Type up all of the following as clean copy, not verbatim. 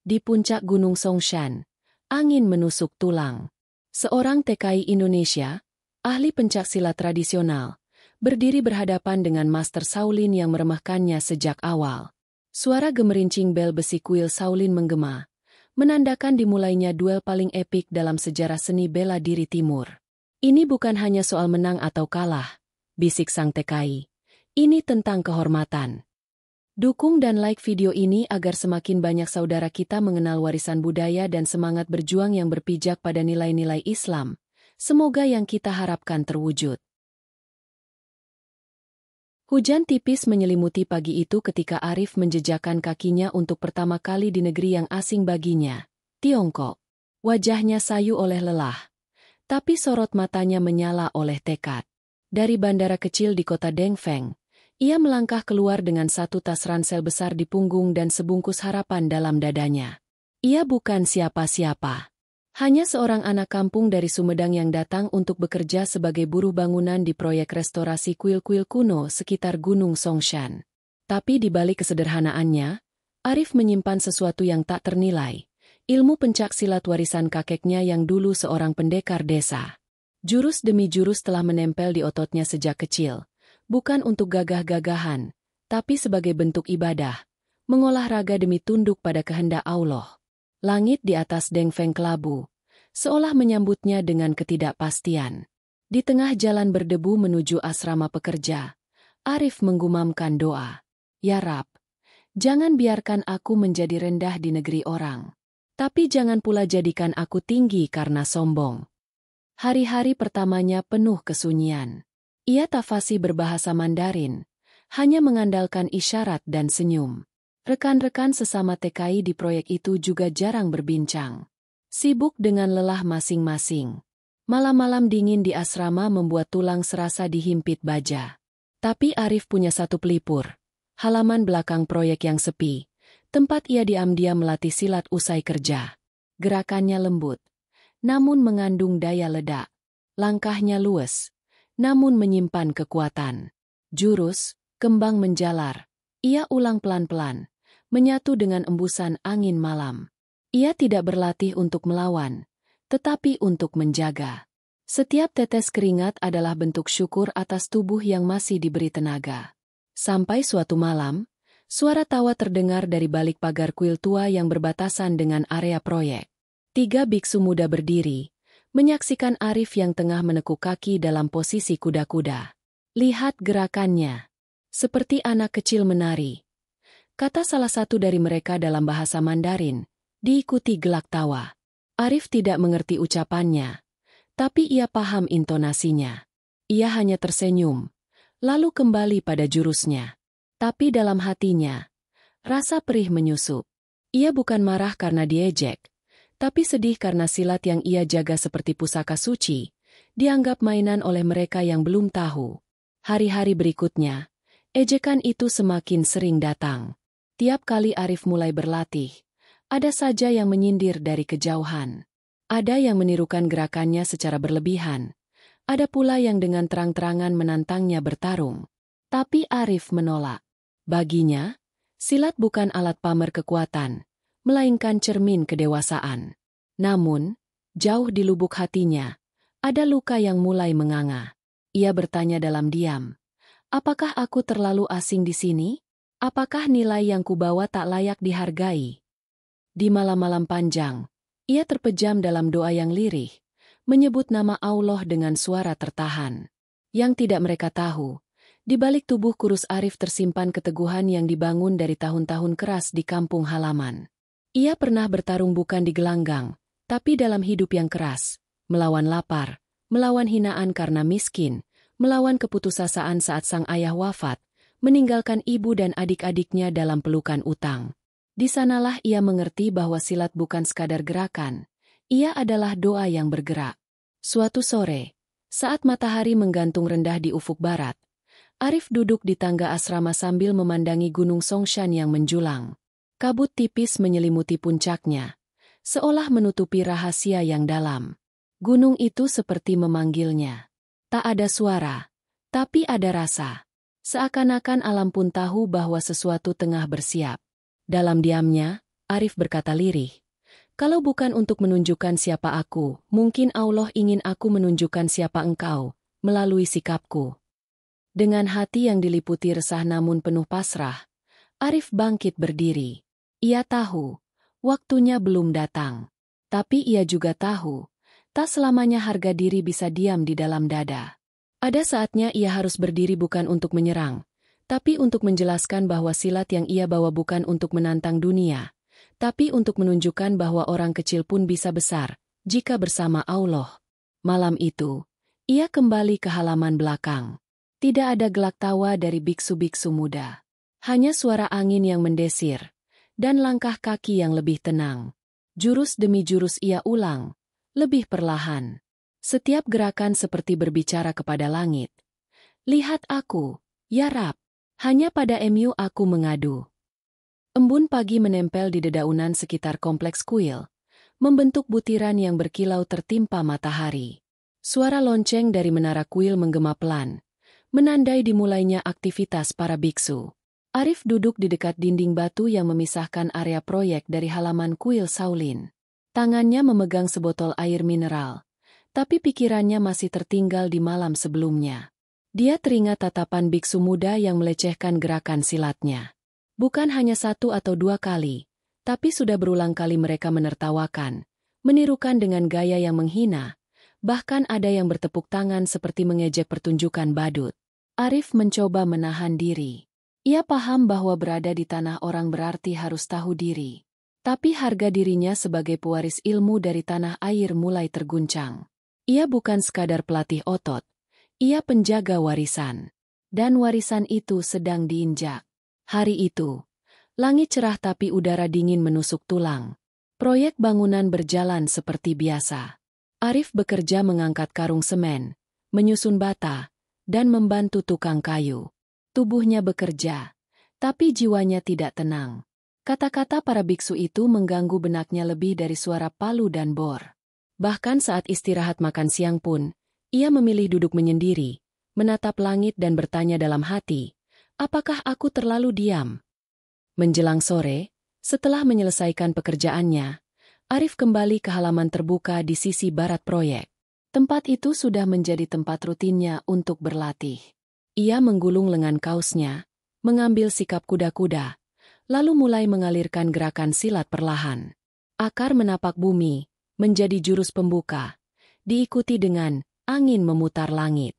Di puncak Gunung Songshan, angin menusuk tulang. Seorang TKI Indonesia, ahli pencaksilat tradisional, berdiri berhadapan dengan Master Shaolin yang meremehkannya sejak awal. Suara gemerincing bel besi kuil Shaolin menggema, menandakan dimulainya duel paling epik dalam sejarah seni bela diri timur. Ini bukan hanya soal menang atau kalah, bisik sang TKI. Ini tentang kehormatan. Dukung dan like video ini agar semakin banyak saudara kita mengenal warisan budaya dan semangat berjuang yang berpijak pada nilai-nilai Islam. Semoga yang kita harapkan terwujud. Hujan tipis menyelimuti pagi itu ketika Arif menjejakkan kakinya untuk pertama kali di negeri yang asing baginya, Tiongkok. Wajahnya sayu oleh lelah, tapi sorot matanya menyala oleh tekad. Dari bandara kecil di kota Dengfeng, ia melangkah keluar dengan satu tas ransel besar di punggung dan sebungkus harapan dalam dadanya. Ia bukan siapa-siapa. Hanya seorang anak kampung dari Sumedang yang datang untuk bekerja sebagai buruh bangunan di proyek restorasi kuil-kuil kuno sekitar Gunung Songshan. Tapi di balik kesederhanaannya, Arif menyimpan sesuatu yang tak ternilai. Ilmu pencaksilat warisan kakeknya yang dulu seorang pendekar desa. Jurus demi jurus telah menempel di ototnya sejak kecil. Bukan untuk gagah-gagahan, tapi sebagai bentuk ibadah, mengolah raga demi tunduk pada kehendak Allah. Langit di atas Dengfeng kelabu, seolah menyambutnya dengan ketidakpastian. Di tengah jalan berdebu menuju asrama pekerja, Arif menggumamkan doa. Ya Rab, jangan biarkan aku menjadi rendah di negeri orang. Tapi jangan pula jadikan aku tinggi karena sombong. Hari-hari pertamanya penuh kesunyian. Ia tak fasih berbahasa Mandarin, hanya mengandalkan isyarat dan senyum. Rekan-rekan sesama TKI di proyek itu juga jarang berbincang. Sibuk dengan lelah masing-masing. Malam-malam dingin di asrama membuat tulang serasa dihimpit baja. Tapi Arif punya satu pelipur. Halaman belakang proyek yang sepi, tempat ia diam-diam melatih silat usai kerja. Gerakannya lembut, namun mengandung daya ledak. Langkahnya luwes, namun menyimpan kekuatan. Jurus, kembang menjalar. Ia ulang pelan-pelan, menyatu dengan embusan angin malam. Ia tidak berlatih untuk melawan, tetapi untuk menjaga. Setiap tetes keringat adalah bentuk syukur atas tubuh yang masih diberi tenaga. Sampai suatu malam, suara tawa terdengar dari balik pagar kuil tua yang berbatasan dengan area proyek. 3 biksu muda berdiri, menyaksikan Arif yang tengah menekuk kaki dalam posisi kuda-kuda. Lihat gerakannya. Seperti anak kecil menari. Kata salah satu dari mereka dalam bahasa Mandarin, diikuti gelak tawa. Arif tidak mengerti ucapannya, tapi ia paham intonasinya. Ia hanya tersenyum, lalu kembali pada jurusnya. Tapi dalam hatinya, rasa perih menyusup. Ia bukan marah karena diejek, tapi sedih karena silat yang ia jaga seperti pusaka suci, dianggap mainan oleh mereka yang belum tahu. Hari-hari berikutnya, ejekan itu semakin sering datang. Tiap kali Arif mulai berlatih, ada saja yang menyindir dari kejauhan. Ada yang menirukan gerakannya secara berlebihan. Ada pula yang dengan terang-terangan menantangnya bertarung. Tapi Arif menolak. Baginya, silat bukan alat pamer kekuatan, melainkan cermin kedewasaan. Namun, jauh di lubuk hatinya, ada luka yang mulai menganga. Ia bertanya dalam diam, apakah aku terlalu asing di sini? Apakah nilai yang kubawa tak layak dihargai? Di malam-malam panjang, ia terpejam dalam doa yang lirih, menyebut nama Allah dengan suara tertahan. Yang tidak mereka tahu, di balik tubuh kurus Arif tersimpan keteguhan yang dibangun dari tahun-tahun keras di kampung halaman. Ia pernah bertarung bukan di gelanggang, tapi dalam hidup yang keras, melawan lapar, melawan hinaan karena miskin, melawan keputusasaan saat sang ayah wafat, meninggalkan ibu dan adik-adiknya dalam pelukan utang. Di sanalah ia mengerti bahwa silat bukan sekadar gerakan, ia adalah doa yang bergerak. Suatu sore, saat matahari menggantung rendah di ufuk barat, Arif duduk di tangga asrama sambil memandangi Gunung Songshan yang menjulang. Kabut tipis menyelimuti puncaknya, seolah menutupi rahasia yang dalam. Gunung itu seperti memanggilnya. Tak ada suara, tapi ada rasa. Seakan-akan alam pun tahu bahwa sesuatu tengah bersiap. Dalam diamnya, Arif berkata lirih. Kalau bukan untuk menunjukkan siapa aku, mungkin Allah ingin aku menunjukkan siapa engkau, melalui sikapku. Dengan hati yang diliputi resah namun penuh pasrah, Arif bangkit berdiri. Ia tahu, waktunya belum datang. Tapi ia juga tahu, tak selamanya harga diri bisa diam di dalam dada. Ada saatnya ia harus berdiri bukan untuk menyerang, tapi untuk menjelaskan bahwa silat yang ia bawa bukan untuk menantang dunia, tapi untuk menunjukkan bahwa orang kecil pun bisa besar, jika bersama Allah. Malam itu, ia kembali ke halaman belakang. Tidak ada gelak tawa dari biksu-biksu muda. Hanya suara angin yang mendesir, dan langkah kaki yang lebih tenang. Jurus demi jurus ia ulang, lebih perlahan. Setiap gerakan seperti berbicara kepada langit. Lihat aku, ya Rab. Hanya pada aku mengadu. Embun pagi menempel di dedaunan sekitar kompleks kuil, membentuk butiran yang berkilau tertimpa matahari. Suara lonceng dari menara kuil menggema pelan, menandai dimulainya aktivitas para biksu. Arif duduk di dekat dinding batu yang memisahkan area proyek dari halaman kuil Shaolin. Tangannya memegang sebotol air mineral, tapi pikirannya masih tertinggal di malam sebelumnya. Dia teringat tatapan biksu muda yang melecehkan gerakan silatnya. Bukan hanya satu atau dua kali, tapi sudah berulang kali mereka menertawakan, menirukan dengan gaya yang menghina, bahkan ada yang bertepuk tangan seperti mengejek pertunjukan badut. Arif mencoba menahan diri. Ia paham bahwa berada di tanah orang berarti harus tahu diri. Tapi harga dirinya sebagai pewaris ilmu dari tanah air mulai terguncang. Ia bukan sekadar pelatih otot, ia penjaga warisan. Dan warisan itu sedang diinjak. Hari itu, langit cerah tapi udara dingin menusuk tulang. Proyek bangunan berjalan seperti biasa. Arif bekerja mengangkat karung semen, menyusun bata, dan membantu tukang kayu. Tubuhnya bekerja, tapi jiwanya tidak tenang. Kata-kata para biksu itu mengganggu benaknya lebih dari suara palu dan bor. Bahkan saat istirahat makan siang pun, ia memilih duduk menyendiri, menatap langit dan bertanya dalam hati, apakah aku terlalu diam? Menjelang sore, setelah menyelesaikan pekerjaannya, Arif kembali ke halaman terbuka di sisi barat proyek. Tempat itu sudah menjadi tempat rutinnya untuk berlatih. Ia menggulung lengan kaosnya, mengambil sikap kuda-kuda, lalu mulai mengalirkan gerakan silat perlahan. Akar menapak bumi, menjadi jurus pembuka, diikuti dengan angin memutar langit.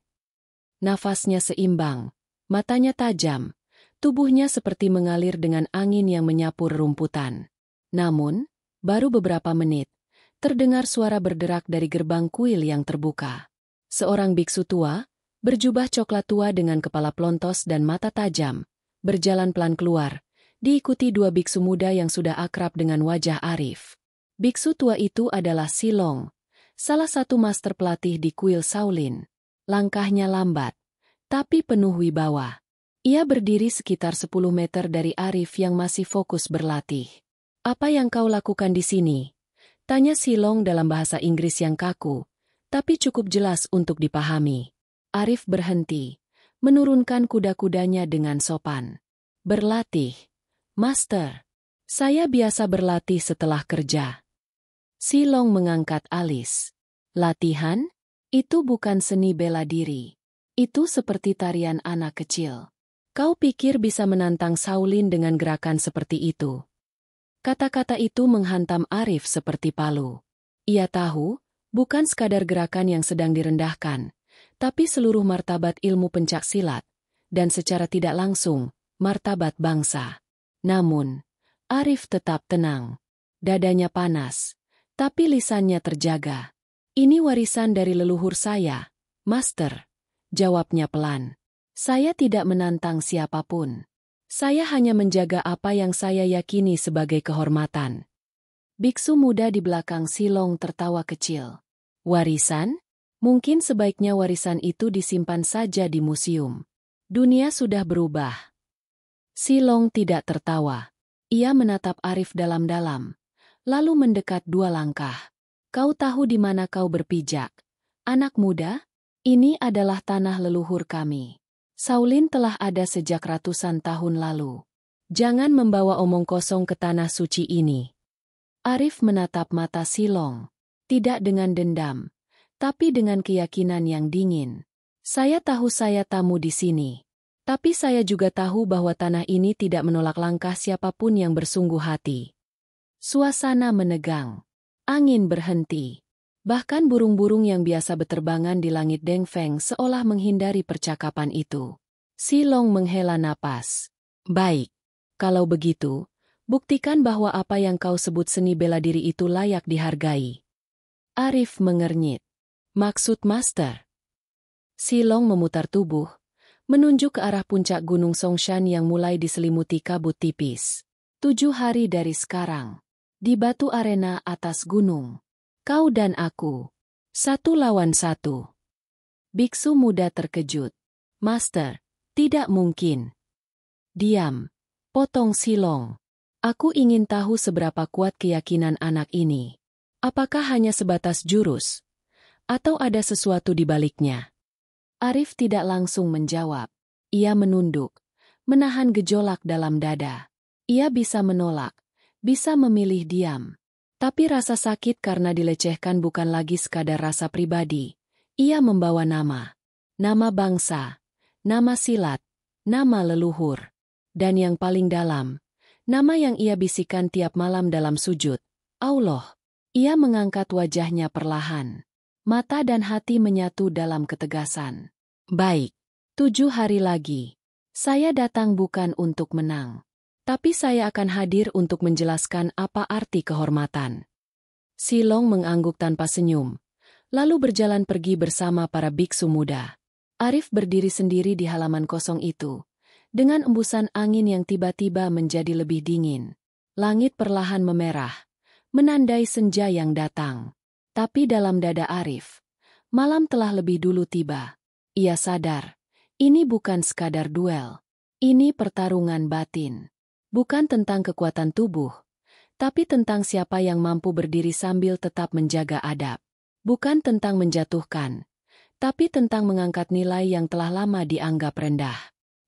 Nafasnya seimbang, matanya tajam, tubuhnya seperti mengalir dengan angin yang menyapu rerumputan. Namun, baru beberapa menit, terdengar suara berderak dari gerbang kuil yang terbuka. Seorang biksu tua, berjubah coklat tua dengan kepala plontos dan mata tajam, berjalan pelan keluar, diikuti dua biksu muda yang sudah akrab dengan wajah Arif. Biksu tua itu adalah Silong, salah satu master pelatih di kuil Shaolin. Langkahnya lambat, tapi penuh wibawa. Ia berdiri sekitar 10 meter dari Arif yang masih fokus berlatih. Apa yang kau lakukan di sini? Tanya Silong dalam bahasa Inggris yang kaku, tapi cukup jelas untuk dipahami. Arif berhenti, menurunkan kuda-kudanya dengan sopan. Berlatih. Master. Saya biasa berlatih setelah kerja. Silong mengangkat alis. Latihan? Itu bukan seni bela diri. Itu seperti tarian anak kecil. Kau pikir bisa menantang Shaolin dengan gerakan seperti itu? Kata-kata itu menghantam Arif seperti palu. Ia tahu, bukan sekadar gerakan yang sedang direndahkan, tapi seluruh martabat ilmu pencak silat, dan secara tidak langsung, martabat bangsa. Namun, Arif tetap tenang. Dadanya panas, tapi lisannya terjaga. Ini warisan dari leluhur saya, Master. Jawabnya pelan. Saya tidak menantang siapapun. Saya hanya menjaga apa yang saya yakini sebagai kehormatan. Biksu muda di belakang Silong tertawa kecil. Warisan? Mungkin sebaiknya warisan itu disimpan saja di museum. Dunia sudah berubah. Silong tidak tertawa. Ia menatap Arif dalam-dalam, lalu mendekat 2 langkah. Kau tahu di mana kau berpijak, anak muda? Ini adalah tanah leluhur kami. Shaolin telah ada sejak ratusan tahun lalu. Jangan membawa omong kosong ke tanah suci ini. Arif menatap mata Silong. Tidak dengan dendam, tapi dengan keyakinan yang dingin. Saya tahu saya tamu di sini. Tapi saya juga tahu bahwa tanah ini tidak menolak langkah siapapun yang bersungguh hati. Suasana menegang. Angin berhenti. Bahkan burung-burung yang biasa berterbangan di langit Dengfeng seolah menghindari percakapan itu. Silong menghela napas. Baik. Kalau begitu, buktikan bahwa apa yang kau sebut seni bela diri itu layak dihargai. Arif mengernyit. Maksud Master? Silong memutar tubuh, menunjuk ke arah puncak Gunung Songshan yang mulai diselimuti kabut tipis. 7 hari dari sekarang. Di batu arena atas gunung. Kau dan aku. 1 lawan 1. Biksu muda terkejut. Master, tidak mungkin. Diam. Potong Silong. Aku ingin tahu seberapa kuat keyakinan anak ini. Apakah hanya sebatas jurus? Atau ada sesuatu di baliknya? Arif tidak langsung menjawab. Ia menunduk, menahan gejolak dalam dada. Ia bisa menolak, bisa memilih diam. Tapi rasa sakit karena dilecehkan bukan lagi sekadar rasa pribadi. Ia membawa nama. Nama bangsa. Nama silat. Nama leluhur. Dan yang paling dalam, nama yang ia bisikan tiap malam dalam sujud. Allah. Ia mengangkat wajahnya perlahan. Mata dan hati menyatu dalam ketegasan. Baik. 7 hari lagi. Saya datang bukan untuk menang. Tapi saya akan hadir untuk menjelaskan apa arti kehormatan. Silong mengangguk tanpa senyum, lalu berjalan pergi bersama para biksu muda. Arif berdiri sendiri di halaman kosong itu, dengan embusan angin yang tiba-tiba menjadi lebih dingin. Langit perlahan memerah, menandai senja yang datang. Tapi dalam dada Arif, malam telah lebih dulu tiba. Ia sadar, ini bukan sekadar duel. Ini pertarungan batin. Bukan tentang kekuatan tubuh, tapi tentang siapa yang mampu berdiri sambil tetap menjaga adab. Bukan tentang menjatuhkan, tapi tentang mengangkat nilai yang telah lama dianggap rendah.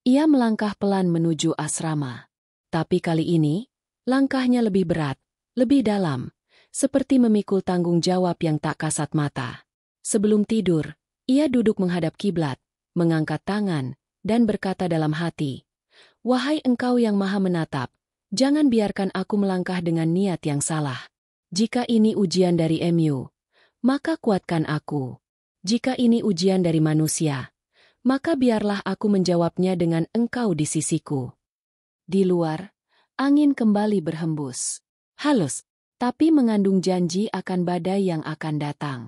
Ia melangkah pelan menuju asrama. Tapi kali ini, langkahnya lebih berat, lebih dalam, seperti memikul tanggung jawab yang tak kasat mata. Sebelum tidur, ia duduk menghadap kiblat, mengangkat tangan, dan berkata dalam hati, "Wahai Engkau yang Maha Menatap, jangan biarkan aku melangkah dengan niat yang salah. Jika ini ujian dari MU, maka kuatkan aku. Jika ini ujian dari manusia, maka biarlah aku menjawabnya dengan Engkau di sisiku." Di luar, angin kembali berhembus. Halus, tapi mengandung janji akan badai yang akan datang.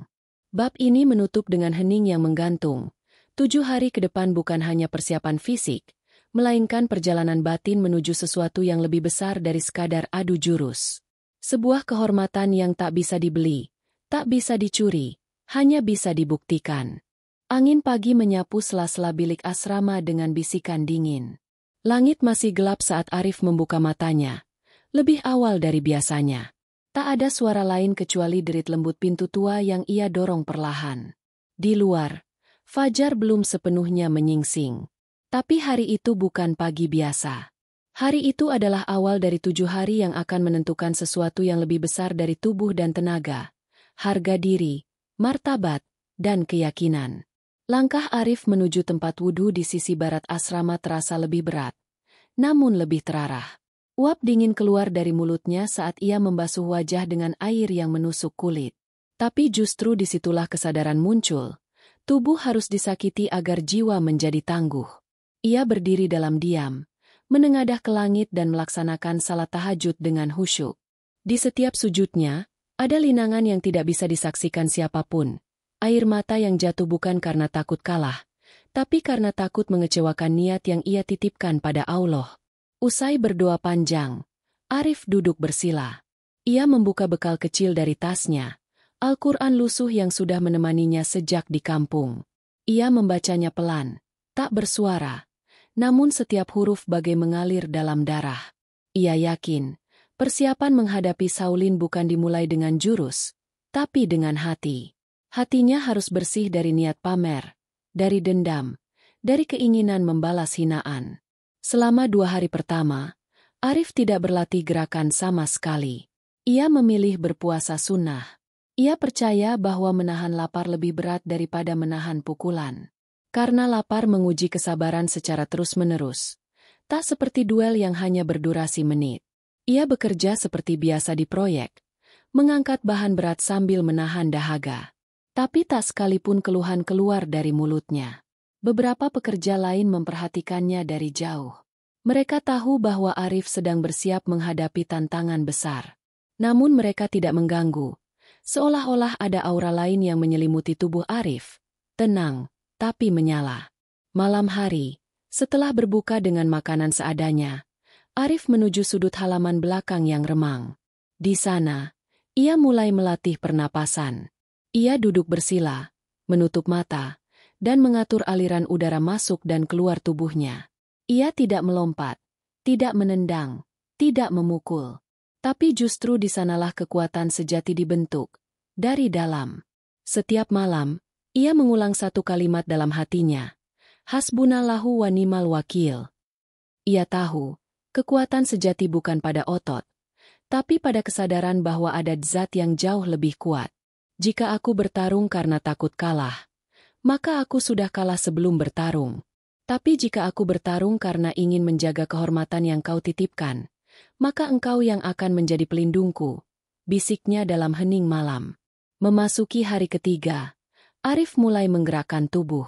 Bab ini menutup dengan hening yang menggantung. 7 hari ke depan bukan hanya persiapan fisik, melainkan perjalanan batin menuju sesuatu yang lebih besar dari sekadar adu jurus. Sebuah kehormatan yang tak bisa dibeli, tak bisa dicuri, hanya bisa dibuktikan. Angin pagi menyapu sela-sela bilik asrama dengan bisikan dingin. Langit masih gelap saat Arif membuka matanya, lebih awal dari biasanya. Tak ada suara lain kecuali derit lembut pintu tua yang ia dorong perlahan. Di luar, fajar belum sepenuhnya menyingsing. Tapi hari itu bukan pagi biasa. Hari itu adalah awal dari 7 hari yang akan menentukan sesuatu yang lebih besar dari tubuh dan tenaga, harga diri, martabat, dan keyakinan. Langkah Arif menuju tempat wudhu di sisi barat asrama terasa lebih berat, namun lebih terarah. Uap dingin keluar dari mulutnya saat ia membasuh wajah dengan air yang menusuk kulit. Tapi justru disitulah kesadaran muncul. Tubuh harus disakiti agar jiwa menjadi tangguh. Ia berdiri dalam diam, menengadah ke langit dan melaksanakan salat tahajud dengan khusyuk. Di setiap sujudnya, ada linangan yang tidak bisa disaksikan siapapun. Air mata yang jatuh bukan karena takut kalah, tapi karena takut mengecewakan niat yang ia titipkan pada Allah. Usai berdoa panjang, Arif duduk bersila. Ia membuka bekal kecil dari tasnya, Al-Quran lusuh yang sudah menemaninya sejak di kampung. Ia membacanya pelan, tak bersuara. Namun setiap huruf bagai mengalir dalam darah. Ia yakin, persiapan menghadapi Shaolin bukan dimulai dengan jurus, tapi dengan hati. Hatinya harus bersih dari niat pamer, dari dendam, dari keinginan membalas hinaan. Selama 2 hari pertama, Arif tidak berlatih gerakan sama sekali. Ia memilih berpuasa sunnah. Ia percaya bahwa menahan lapar lebih berat daripada menahan pukulan. Karena lapar menguji kesabaran secara terus-menerus. Tak seperti duel yang hanya berdurasi menit. Ia bekerja seperti biasa di proyek, mengangkat bahan berat sambil menahan dahaga. Tapi tak sekalipun keluhan keluar dari mulutnya. Beberapa pekerja lain memperhatikannya dari jauh. Mereka tahu bahwa Arif sedang bersiap menghadapi tantangan besar. Namun mereka tidak mengganggu. Seolah-olah ada aura lain yang menyelimuti tubuh Arif. Tenang, tapi menyala. Malam hari, setelah berbuka dengan makanan seadanya, Arif menuju sudut halaman belakang yang remang. Di sana, ia mulai melatih pernapasan. Ia duduk bersila, menutup mata, dan mengatur aliran udara masuk dan keluar tubuhnya. Ia tidak melompat, tidak menendang, tidak memukul. Tapi justru di sanalah kekuatan sejati dibentuk, dari dalam. Setiap malam, ia mengulang satu kalimat dalam hatinya. Hasbunallahu wa ni'mal wakil. Ia tahu, kekuatan sejati bukan pada otot, tapi pada kesadaran bahwa ada zat yang jauh lebih kuat. Jika aku bertarung karena takut kalah, maka aku sudah kalah sebelum bertarung. Tapi jika aku bertarung karena ingin menjaga kehormatan yang kau titipkan, maka engkau yang akan menjadi pelindungku, bisiknya dalam hening malam. Memasuki hari ketiga, Arif mulai menggerakkan tubuh.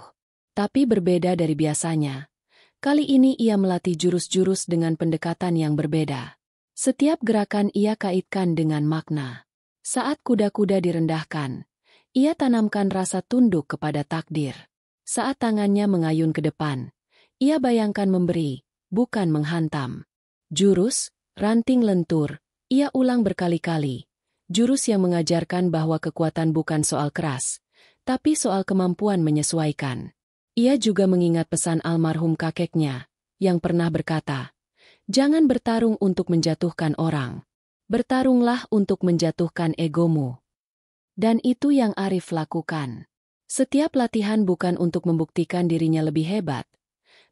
Tapi berbeda dari biasanya. Kali ini ia melatih jurus-jurus dengan pendekatan yang berbeda. Setiap gerakan ia kaitkan dengan makna. Saat kuda-kuda direndahkan, ia tanamkan rasa tunduk kepada takdir. Saat tangannya mengayun ke depan, ia bayangkan memberi, bukan menghantam. Jurus, ranting lentur, ia ulang berkali-kali. Jurus yang mengajarkan bahwa kekuatan bukan soal keras, tapi soal kemampuan menyesuaikan. Ia juga mengingat pesan almarhum kakeknya, yang pernah berkata, "Jangan bertarung untuk menjatuhkan orang. Bertarunglah untuk menjatuhkan egomu." Dan itu yang Arif lakukan. Setiap latihan bukan untuk membuktikan dirinya lebih hebat,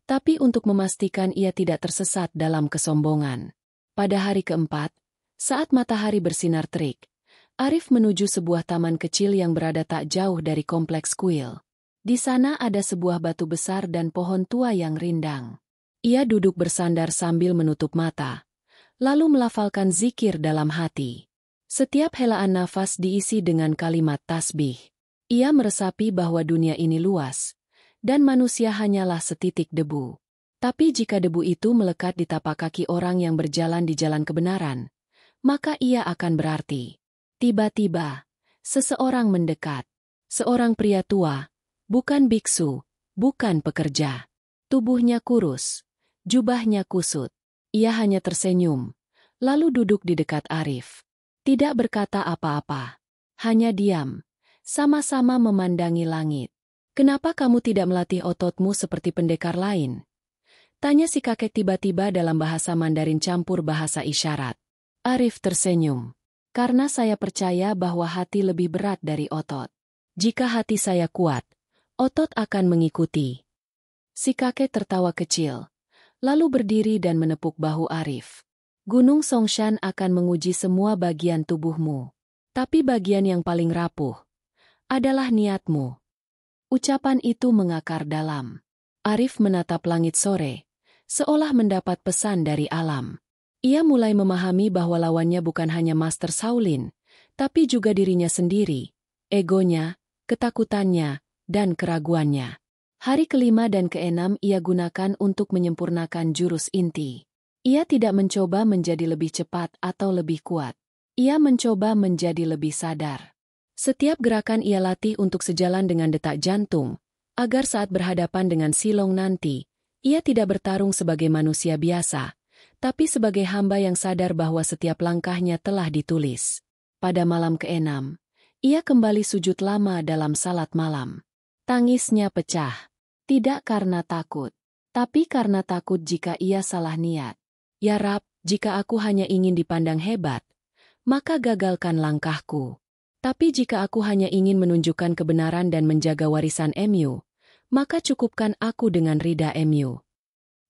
tapi untuk memastikan ia tidak tersesat dalam kesombongan. Pada hari keempat, saat matahari bersinar terik, Arif menuju sebuah taman kecil yang berada tak jauh dari kompleks kuil. Di sana ada sebuah batu besar dan pohon tua yang rindang. Ia duduk bersandar sambil menutup mata, lalu melafalkan zikir dalam hati. Setiap helaan nafas diisi dengan kalimat tasbih. Ia meresapi bahwa dunia ini luas, dan manusia hanyalah setitik debu. Tapi jika debu itu melekat di tapak kaki orang yang berjalan di jalan kebenaran, maka ia akan berarti. Tiba-tiba, seseorang mendekat. Seorang pria tua, bukan biksu, bukan pekerja. Tubuhnya kurus, jubahnya kusut. Ia hanya tersenyum, lalu duduk di dekat Arif. Tidak berkata apa-apa, hanya diam. Sama-sama memandangi langit. "Kenapa kamu tidak melatih ototmu seperti pendekar lain?" tanya si kakek tiba-tiba dalam bahasa Mandarin campur bahasa isyarat. Arif tersenyum. "Karena saya percaya bahwa hati lebih berat dari otot. Jika hati saya kuat, otot akan mengikuti." Si kakek tertawa kecil, lalu berdiri dan menepuk bahu Arif. "Gunung Songshan akan menguji semua bagian tubuhmu. Tapi bagian yang paling rapuh adalah niatmu." Ucapan itu mengakar dalam. Arif menatap langit sore, seolah mendapat pesan dari alam. Ia mulai memahami bahwa lawannya bukan hanya Master Shaolin, tapi juga dirinya sendiri, egonya, ketakutannya, dan keraguannya. Hari kelima dan keenam ia gunakan untuk menyempurnakan jurus inti. Ia tidak mencoba menjadi lebih cepat atau lebih kuat. Ia mencoba menjadi lebih sadar. Setiap gerakan ia latih untuk sejalan dengan detak jantung, agar saat berhadapan dengan Silong nanti, ia tidak bertarung sebagai manusia biasa, tapi sebagai hamba yang sadar bahwa setiap langkahnya telah ditulis. Pada malam keenam, ia kembali sujud lama dalam salat malam. Tangisnya pecah. Tidak karena takut, tapi karena takut jika ia salah niat. "Ya Rab, jika aku hanya ingin dipandang hebat, maka gagalkan langkahku. Tapi jika aku hanya ingin menunjukkan kebenaran dan menjaga warisan MU, maka cukupkan aku dengan ridha MU."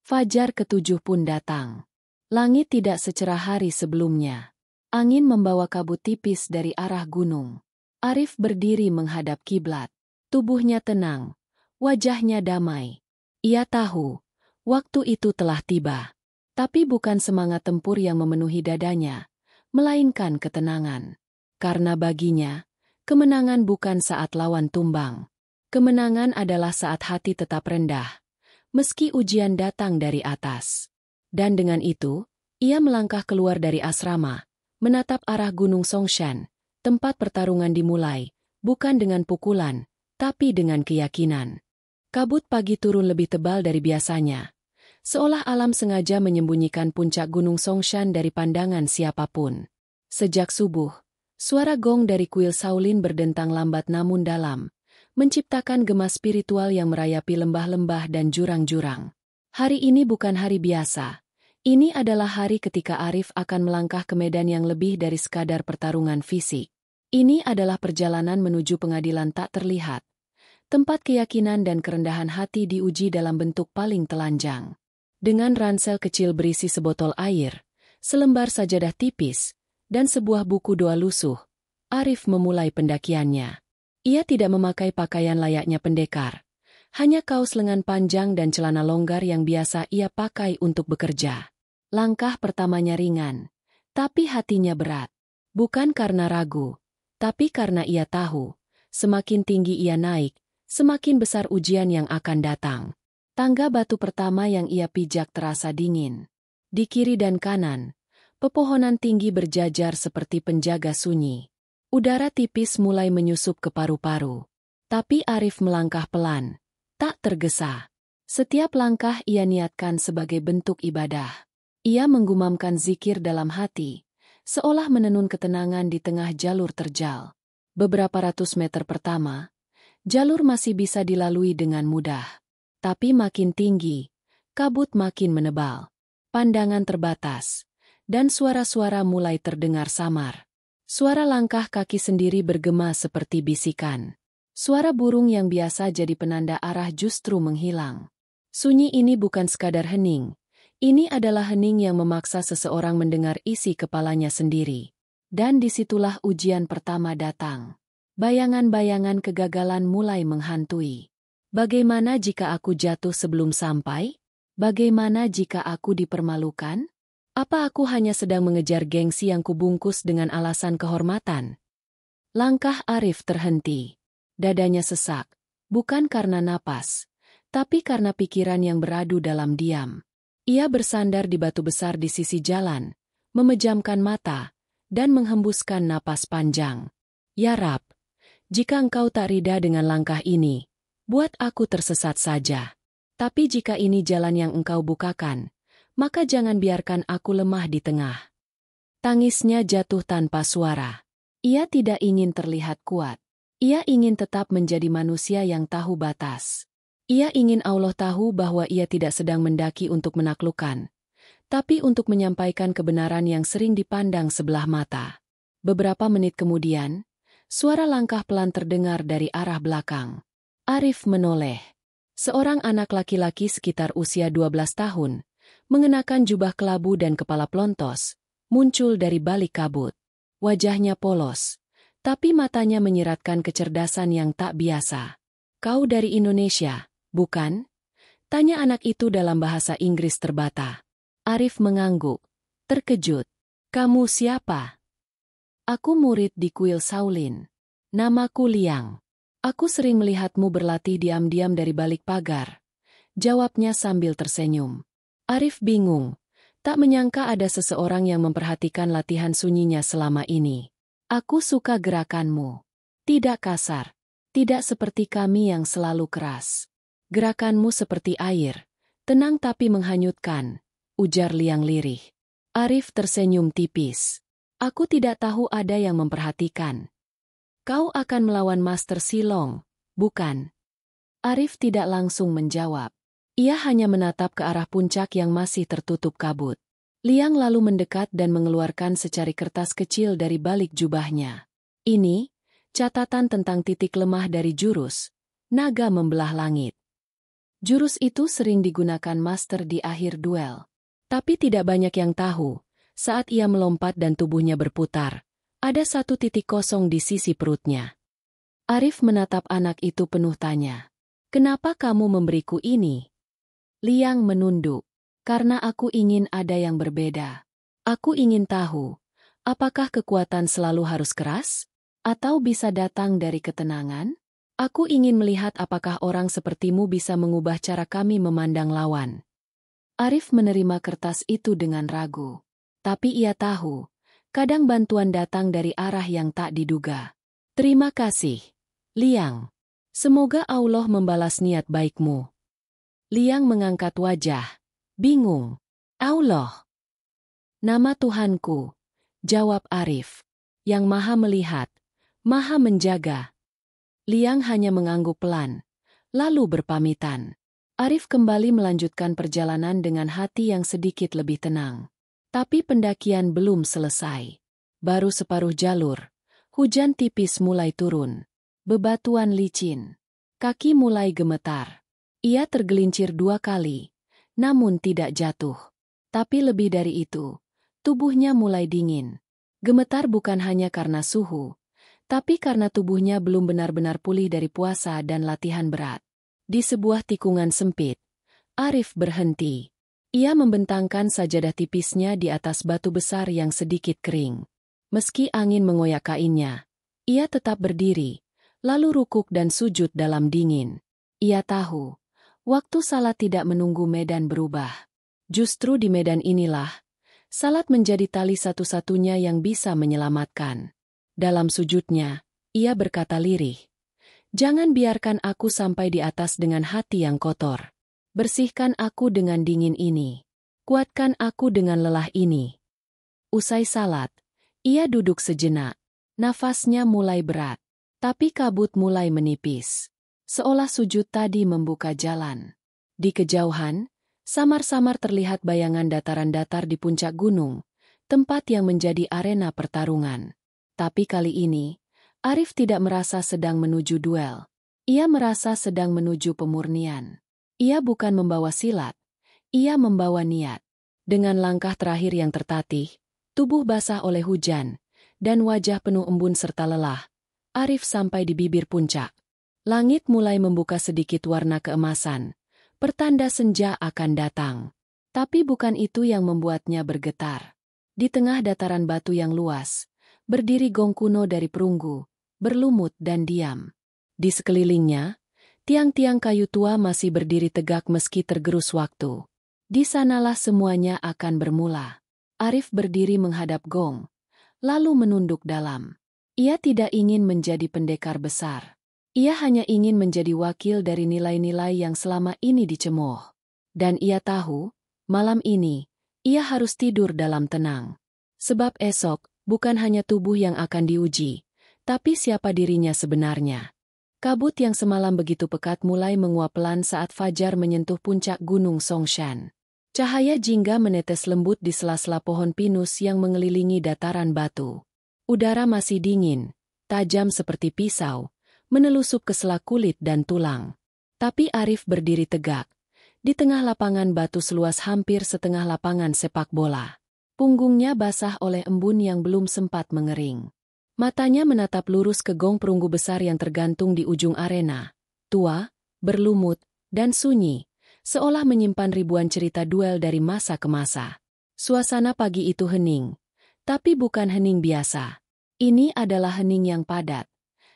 Fajar ketujuh pun datang. Langit tidak secerah hari sebelumnya. Angin membawa kabut tipis dari arah gunung. Arif berdiri menghadap kiblat. Tubuhnya tenang, wajahnya damai. Ia tahu, waktu itu telah tiba. Tapi bukan semangat tempur yang memenuhi dadanya, melainkan ketenangan. Karena baginya, kemenangan bukan saat lawan tumbang. Kemenangan adalah saat hati tetap rendah, meski ujian datang dari atas. Dan dengan itu, ia melangkah keluar dari asrama, menatap arah Gunung Songshan, tempat pertarungan dimulai, bukan dengan pukulan, tapi dengan keyakinan. Kabut pagi turun lebih tebal dari biasanya, seolah alam sengaja menyembunyikan puncak Gunung Songshan dari pandangan siapapun. Sejak subuh, suara gong dari kuil Shaolin berdentang lambat namun dalam, menciptakan gema spiritual yang merayapi lembah-lembah dan jurang-jurang. Hari ini bukan hari biasa. Ini adalah hari ketika Arif akan melangkah ke medan yang lebih dari sekadar pertarungan fisik. Ini adalah perjalanan menuju pengadilan tak terlihat. Tempat keyakinan dan kerendahan hati diuji dalam bentuk paling telanjang. Dengan ransel kecil berisi sebotol air, selembar sajadah tipis, dan sebuah buku doa lusuh, Arif memulai pendakiannya. Ia tidak memakai pakaian layaknya pendekar. Hanya kaos lengan panjang dan celana longgar yang biasa ia pakai untuk bekerja. Langkah pertamanya ringan, tapi hatinya berat. Bukan karena ragu, tapi karena ia tahu, semakin tinggi ia naik, semakin besar ujian yang akan datang. Tangga batu pertama yang ia pijak terasa dingin. Di kiri dan kanan, pepohonan tinggi berjajar seperti penjaga sunyi. Udara tipis mulai menyusup ke paru-paru. Tapi Arif melangkah pelan, tak tergesa. Setiap langkah ia niatkan sebagai bentuk ibadah. Ia menggumamkan zikir dalam hati, seolah menenun ketenangan di tengah jalur terjal. Beberapa ratus meter pertama, jalur masih bisa dilalui dengan mudah. Tapi makin tinggi, kabut makin menebal. Pandangan terbatas, dan suara-suara mulai terdengar samar. Suara langkah kaki sendiri bergema seperti bisikan. Suara burung yang biasa jadi penanda arah justru menghilang. Sunyi ini bukan sekadar hening. Ini adalah hening yang memaksa seseorang mendengar isi kepalanya sendiri. Dan disitulah ujian pertama datang. Bayangan-bayangan kegagalan mulai menghantui. Bagaimana jika aku jatuh sebelum sampai? Bagaimana jika aku dipermalukan? Apa aku hanya sedang mengejar gengsi yang kubungkus dengan alasan kehormatan? Langkah Arif terhenti. Dadanya sesak, bukan karena napas, tapi karena pikiran yang beradu dalam diam. Ia bersandar di batu besar di sisi jalan, memejamkan mata, dan menghembuskan napas panjang. Ya Rab, jika engkau tak rida dengan langkah ini, buat aku tersesat saja. Tapi jika ini jalan yang engkau bukakan, maka jangan biarkan aku lemah di tengah. Tangisnya jatuh tanpa suara. Ia tidak ingin terlihat kuat. Ia ingin tetap menjadi manusia yang tahu batas. Ia ingin Allah tahu bahwa ia tidak sedang mendaki untuk menaklukkan, tapi untuk menyampaikan kebenaran yang sering dipandang sebelah mata. Beberapa menit kemudian, suara langkah pelan terdengar dari arah belakang. Arif menoleh. Seorang anak laki-laki sekitar usia 12 tahun, mengenakan jubah kelabu dan kepala pelontos, muncul dari balik kabut. Wajahnya polos, tapi matanya menyiratkan kecerdasan yang tak biasa. Kau dari Indonesia, bukan? Tanya anak itu dalam bahasa Inggris terbata. Arif mengangguk, terkejut. Kamu siapa? Aku murid di kuil Shaolin. Namaku Liang. Aku sering melihatmu berlatih diam-diam dari balik pagar. Jawabnya sambil tersenyum. Arif bingung, tak menyangka ada seseorang yang memperhatikan latihan sunyinya selama ini. Aku suka gerakanmu. Tidak kasar. Tidak seperti kami yang selalu keras. Gerakanmu seperti air, tenang tapi menghanyutkan, ujar Liang lirih. Arif tersenyum tipis. Aku tidak tahu ada yang memperhatikan. Kau akan melawan Master Silong, bukan? Arif tidak langsung menjawab. Ia hanya menatap ke arah puncak yang masih tertutup kabut. Liang lalu mendekat dan mengeluarkan secari kertas kecil dari balik jubahnya. Ini, catatan tentang titik lemah dari jurus, naga membelah langit. Jurus itu sering digunakan master di akhir duel. Tapi tidak banyak yang tahu, saat ia melompat dan tubuhnya berputar, ada satu titik kosong di sisi perutnya. Arif menatap anak itu penuh tanya. Kenapa kamu memberiku ini? Liang menunduk. Karena aku ingin ada yang berbeda. Aku ingin tahu, apakah kekuatan selalu harus keras? Atau bisa datang dari ketenangan? Aku ingin melihat apakah orang sepertimu bisa mengubah cara kami memandang lawan. Arif menerima kertas itu dengan ragu. Tapi ia tahu, kadang bantuan datang dari arah yang tak diduga. Terima kasih, Liang. Semoga Allah membalas niat baikmu. Liang mengangkat wajah. Bingung. Allah. Nama Tuhanku, jawab Arif. Yang maha melihat, maha menjaga. Liang hanya mengangguk pelan, lalu berpamitan. Arif kembali melanjutkan perjalanan dengan hati yang sedikit lebih tenang. Tapi pendakian belum selesai. Baru separuh jalur, hujan tipis mulai turun. Bebatuan licin. Kaki mulai gemetar. Ia tergelincir 2 kali. Namun tidak jatuh. Tapi lebih dari itu, tubuhnya mulai dingin. Gemetar bukan hanya karena suhu, tapi karena tubuhnya belum benar-benar pulih dari puasa dan latihan berat. Di sebuah tikungan sempit, Arif berhenti. Ia membentangkan sajadah tipisnya di atas batu besar yang sedikit kering. Meski angin mengoyak kainnya, ia tetap berdiri, lalu rukuk dan sujud dalam dingin. Ia tahu, waktu salat tidak menunggu medan berubah. Justru di medan inilah, salat menjadi tali satu-satunya yang bisa menyelamatkan. Dalam sujudnya, ia berkata lirih, "Jangan biarkan aku sampai di atas dengan hati yang kotor. Bersihkan aku dengan dingin ini. Kuatkan aku dengan lelah ini." Usai salat, ia duduk sejenak. Nafasnya mulai berat, tapi kabut mulai menipis. Seolah sujud tadi membuka jalan. Di kejauhan, samar-samar terlihat bayangan dataran datar di puncak gunung, tempat yang menjadi arena pertarungan. Tapi kali ini, Arif tidak merasa sedang menuju duel. Ia merasa sedang menuju pemurnian. Ia bukan membawa silat, ia membawa niat. Dengan langkah terakhir yang tertatih, tubuh basah oleh hujan, dan wajah penuh embun serta lelah, Arif sampai di bibir puncak. Langit mulai membuka sedikit warna keemasan, pertanda senja akan datang. Tapi bukan itu yang membuatnya bergetar. Di tengah dataran batu yang luas, berdiri gong kuno dari perunggu, berlumut dan diam. Di sekelilingnya, tiang-tiang kayu tua masih berdiri tegak meski tergerus waktu. Di sanalah semuanya akan bermula. Arif berdiri menghadap gong, lalu menunduk dalam. Ia tidak ingin menjadi pendekar besar. Ia hanya ingin menjadi wakil dari nilai-nilai yang selama ini dicemooh. Dan ia tahu, malam ini, ia harus tidur dalam tenang. Sebab esok, bukan hanya tubuh yang akan diuji, tapi siapa dirinya sebenarnya. Kabut yang semalam begitu pekat mulai menguap pelan saat fajar menyentuh puncak gunung Songshan. Cahaya jingga menetes lembut di sela-sela pohon pinus yang mengelilingi dataran batu. Udara masih dingin, tajam seperti pisau, menelusup ke sela kulit dan tulang. Tapi Arif berdiri tegak, di tengah lapangan batu seluas hampir setengah lapangan sepak bola. Punggungnya basah oleh embun yang belum sempat mengering. Matanya menatap lurus ke gong perunggu besar yang tergantung di ujung arena. Tua, berlumut, dan sunyi, seolah menyimpan ribuan cerita duel dari masa ke masa. Suasana pagi itu hening, tapi bukan hening biasa. Ini adalah hening yang padat,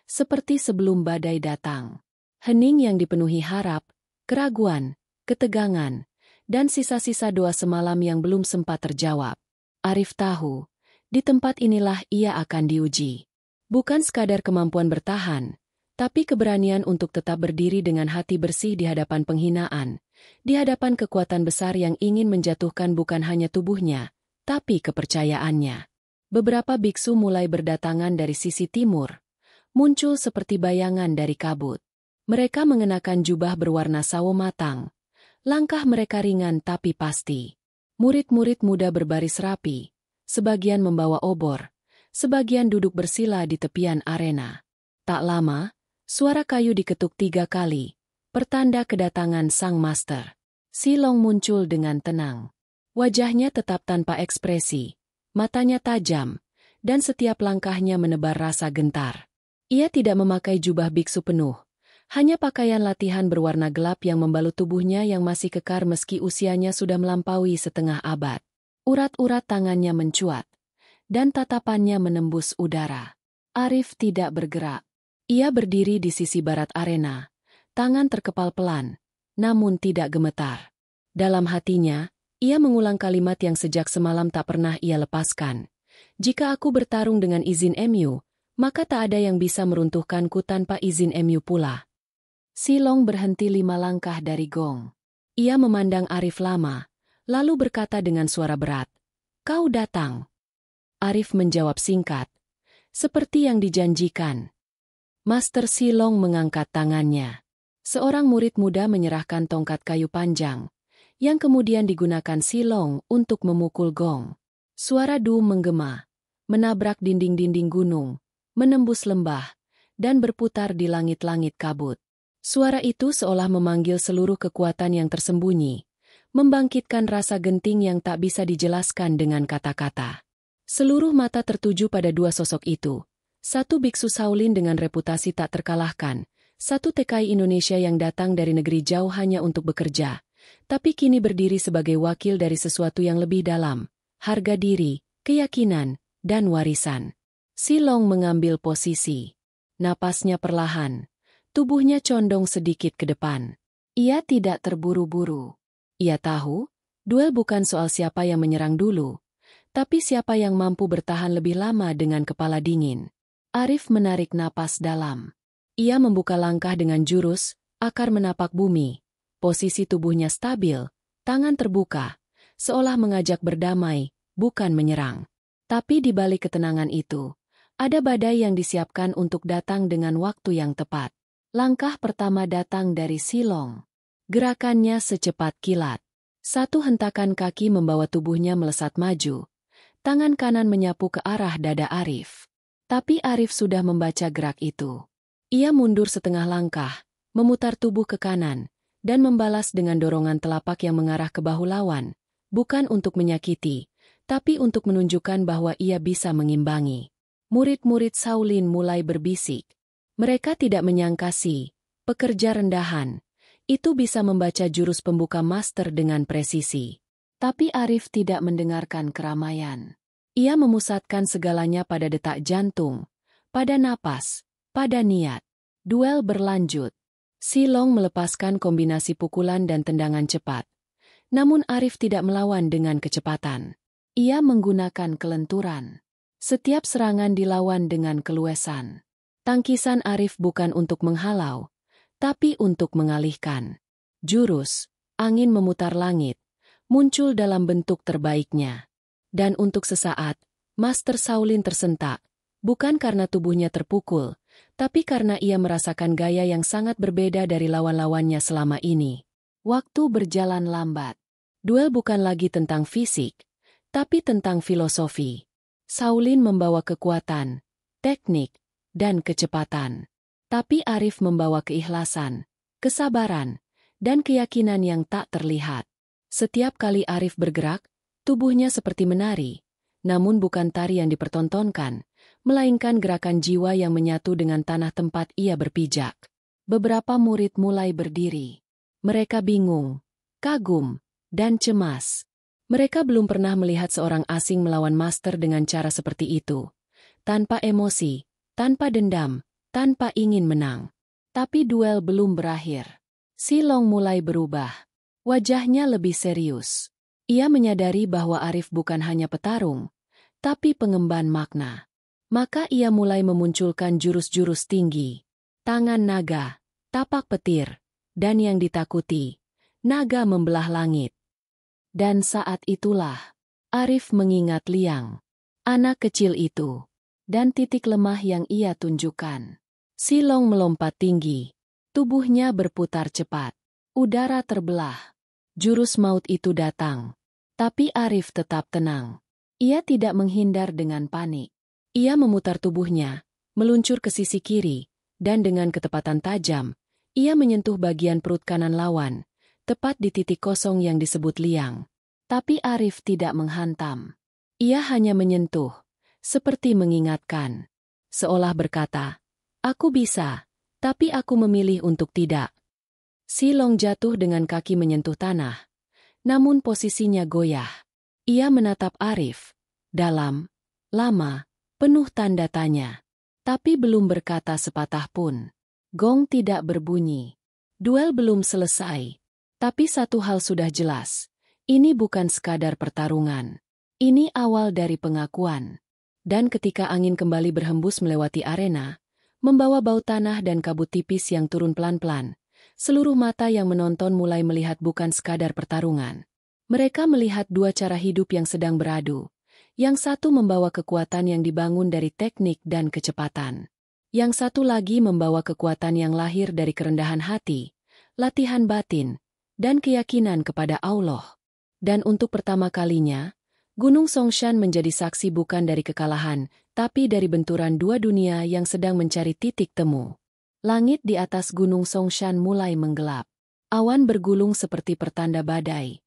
seperti sebelum badai datang. Hening yang dipenuhi harap, keraguan, ketegangan, dan sisa-sisa doa semalam yang belum sempat terjawab. Arif tahu, di tempat inilah ia akan diuji. Bukan sekadar kemampuan bertahan, tapi keberanian untuk tetap berdiri dengan hati bersih di hadapan penghinaan, di hadapan kekuatan besar yang ingin menjatuhkan bukan hanya tubuhnya, tapi kepercayaannya. Beberapa biksu mulai berdatangan dari sisi timur, muncul seperti bayangan dari kabut. Mereka mengenakan jubah berwarna sawo matang. Langkah mereka ringan tapi pasti. Murid-murid muda berbaris rapi, sebagian membawa obor, sebagian duduk bersila di tepian arena. Tak lama, suara kayu diketuk 3 kali, pertanda kedatangan sang master. Si Long muncul dengan tenang. Wajahnya tetap tanpa ekspresi, matanya tajam, dan setiap langkahnya menebar rasa gentar. Ia tidak memakai jubah biksu penuh, hanya pakaian latihan berwarna gelap yang membalut tubuhnya yang masih kekar meski usianya sudah melampaui setengah abad. Urat-urat tangannya mencuat, dan tatapannya menembus udara. Arif tidak bergerak. Ia berdiri di sisi barat arena, tangan terkepal pelan, namun tidak gemetar. Dalam hatinya, ia mengulang kalimat yang sejak semalam tak pernah ia lepaskan. Jika aku bertarung dengan izin MU, maka tak ada yang bisa meruntuhkanku tanpa izin MU pula. Silong berhenti 5 langkah dari gong. Ia memandang Arif lama, lalu berkata dengan suara berat, "Kau datang." Arif menjawab singkat, seperti yang dijanjikan. Master Silong mengangkat tangannya. Seorang murid muda menyerahkan tongkat kayu panjang, yang kemudian digunakan Silong untuk memukul gong. Suara dum menggema, menabrak dinding-dinding gunung, menembus lembah, dan berputar di langit-langit kabut. Suara itu seolah memanggil seluruh kekuatan yang tersembunyi, membangkitkan rasa genting yang tak bisa dijelaskan dengan kata-kata. Seluruh mata tertuju pada dua sosok itu. Satu biksu Shaolin dengan reputasi tak terkalahkan, satu TKI Indonesia yang datang dari negeri jauh hanya untuk bekerja, tapi kini berdiri sebagai wakil dari sesuatu yang lebih dalam, harga diri, keyakinan, dan warisan. Silong mengambil posisi. Napasnya perlahan, tubuhnya condong sedikit ke depan. Ia tidak terburu-buru. Ia tahu, duel bukan soal siapa yang menyerang dulu, tapi siapa yang mampu bertahan lebih lama dengan kepala dingin. Arif menarik napas dalam. Ia membuka langkah dengan jurus, akar menapak bumi. Posisi tubuhnya stabil, tangan terbuka, seolah mengajak berdamai, bukan menyerang. Tapi di balik ketenangan itu, ada badai yang disiapkan untuk datang dengan waktu yang tepat. Langkah pertama datang dari Silong. Gerakannya secepat kilat. Satu hentakan kaki membawa tubuhnya melesat maju. Tangan kanan menyapu ke arah dada Arif. Tapi Arif sudah membaca gerak itu. Ia mundur setengah langkah, memutar tubuh ke kanan, dan membalas dengan dorongan telapak yang mengarah ke bahu lawan, bukan untuk menyakiti, tapi untuk menunjukkan bahwa ia bisa mengimbangi. Murid-murid Shaolin mulai berbisik. Mereka tidak menyangka pekerja rendahan, itu bisa membaca jurus pembuka master dengan presisi. Tapi Arif tidak mendengarkan keramaian. Ia memusatkan segalanya pada detak jantung, pada napas, pada niat. Duel berlanjut. Silong melepaskan kombinasi pukulan dan tendangan cepat. Namun Arif tidak melawan dengan kecepatan. Ia menggunakan kelenturan. Setiap serangan dilawan dengan keluasan. Tangkisan Arif bukan untuk menghalau, tapi untuk mengalihkan. Jurus, angin memutar langit, muncul dalam bentuk terbaiknya. Dan untuk sesaat, Master Shaolin tersentak, bukan karena tubuhnya terpukul, tapi karena ia merasakan gaya yang sangat berbeda dari lawan-lawannya selama ini. Waktu berjalan lambat. Duel bukan lagi tentang fisik, tapi tentang filosofi. Shaolin membawa kekuatan, teknik, dan kecepatan. Tapi Arif membawa keikhlasan, kesabaran, dan keyakinan yang tak terlihat. Setiap kali Arif bergerak, tubuhnya seperti menari, namun bukan tari yang dipertontonkan, melainkan gerakan jiwa yang menyatu dengan tanah tempat ia berpijak. Beberapa murid mulai berdiri. Mereka bingung, kagum, dan cemas. Mereka belum pernah melihat seorang asing melawan master dengan cara seperti itu. Tanpa emosi, tanpa dendam, tanpa ingin menang. Tapi duel belum berakhir. Silong mulai berubah. Wajahnya lebih serius. Ia menyadari bahwa Arif bukan hanya petarung, tapi pengemban makna. Maka ia mulai memunculkan jurus-jurus tinggi. Tangan naga, tapak petir, dan yang ditakuti, naga membelah langit. Dan saat itulah, Arif mengingat Liang, anak kecil itu, dan titik lemah yang ia tunjukkan. Silong melompat tinggi, tubuhnya berputar cepat, udara terbelah. Jurus maut itu datang, tapi Arif tetap tenang. Ia tidak menghindar dengan panik. Ia memutar tubuhnya, meluncur ke sisi kiri, dan dengan ketepatan tajam, ia menyentuh bagian perut kanan lawan, tepat di titik kosong yang disebut Liang. Tapi Arif tidak menghantam. Ia hanya menyentuh, seperti mengingatkan. Seolah berkata, "Aku bisa, tapi aku memilih untuk tidak." Silong jatuh dengan kaki menyentuh tanah, namun posisinya goyah. Ia menatap Arif, dalam, lama, penuh tanda tanya. Tapi belum berkata sepatah pun. Gong tidak berbunyi. Duel belum selesai. Tapi satu hal sudah jelas. Ini bukan sekadar pertarungan. Ini awal dari pengakuan. Dan ketika angin kembali berhembus melewati arena, membawa bau tanah dan kabut tipis yang turun pelan-pelan, seluruh mata yang menonton mulai melihat bukan sekadar pertarungan. Mereka melihat dua cara hidup yang sedang beradu. Yang satu membawa kekuatan yang dibangun dari teknik dan kecepatan. Yang satu lagi membawa kekuatan yang lahir dari kerendahan hati, latihan batin, dan keyakinan kepada Allah. Dan untuk pertama kalinya, Gunung Songshan menjadi saksi bukan dari kekalahan, tapi dari benturan dua dunia yang sedang mencari titik temu. Langit di atas Gunung Songshan mulai menggelap. Awan bergulung seperti pertanda badai.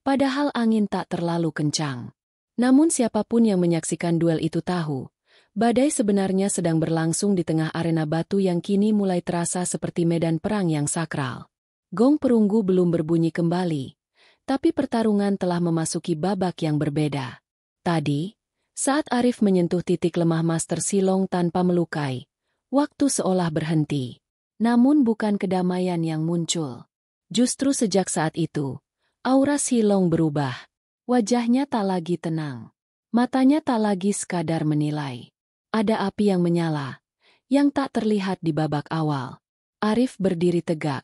Padahal angin tak terlalu kencang. Namun siapapun yang menyaksikan duel itu tahu, badai sebenarnya sedang berlangsung di tengah arena batu yang kini mulai terasa seperti medan perang yang sakral. Gong perunggu belum berbunyi kembali, tapi pertarungan telah memasuki babak yang berbeda. Tadi, saat Arif menyentuh titik lemah Master Silong tanpa melukai, waktu seolah berhenti. Namun bukan kedamaian yang muncul. Justru sejak saat itu, aura Silong berubah. Wajahnya tak lagi tenang. Matanya tak lagi sekadar menilai. Ada api yang menyala, yang tak terlihat di babak awal. Arif berdiri tegak.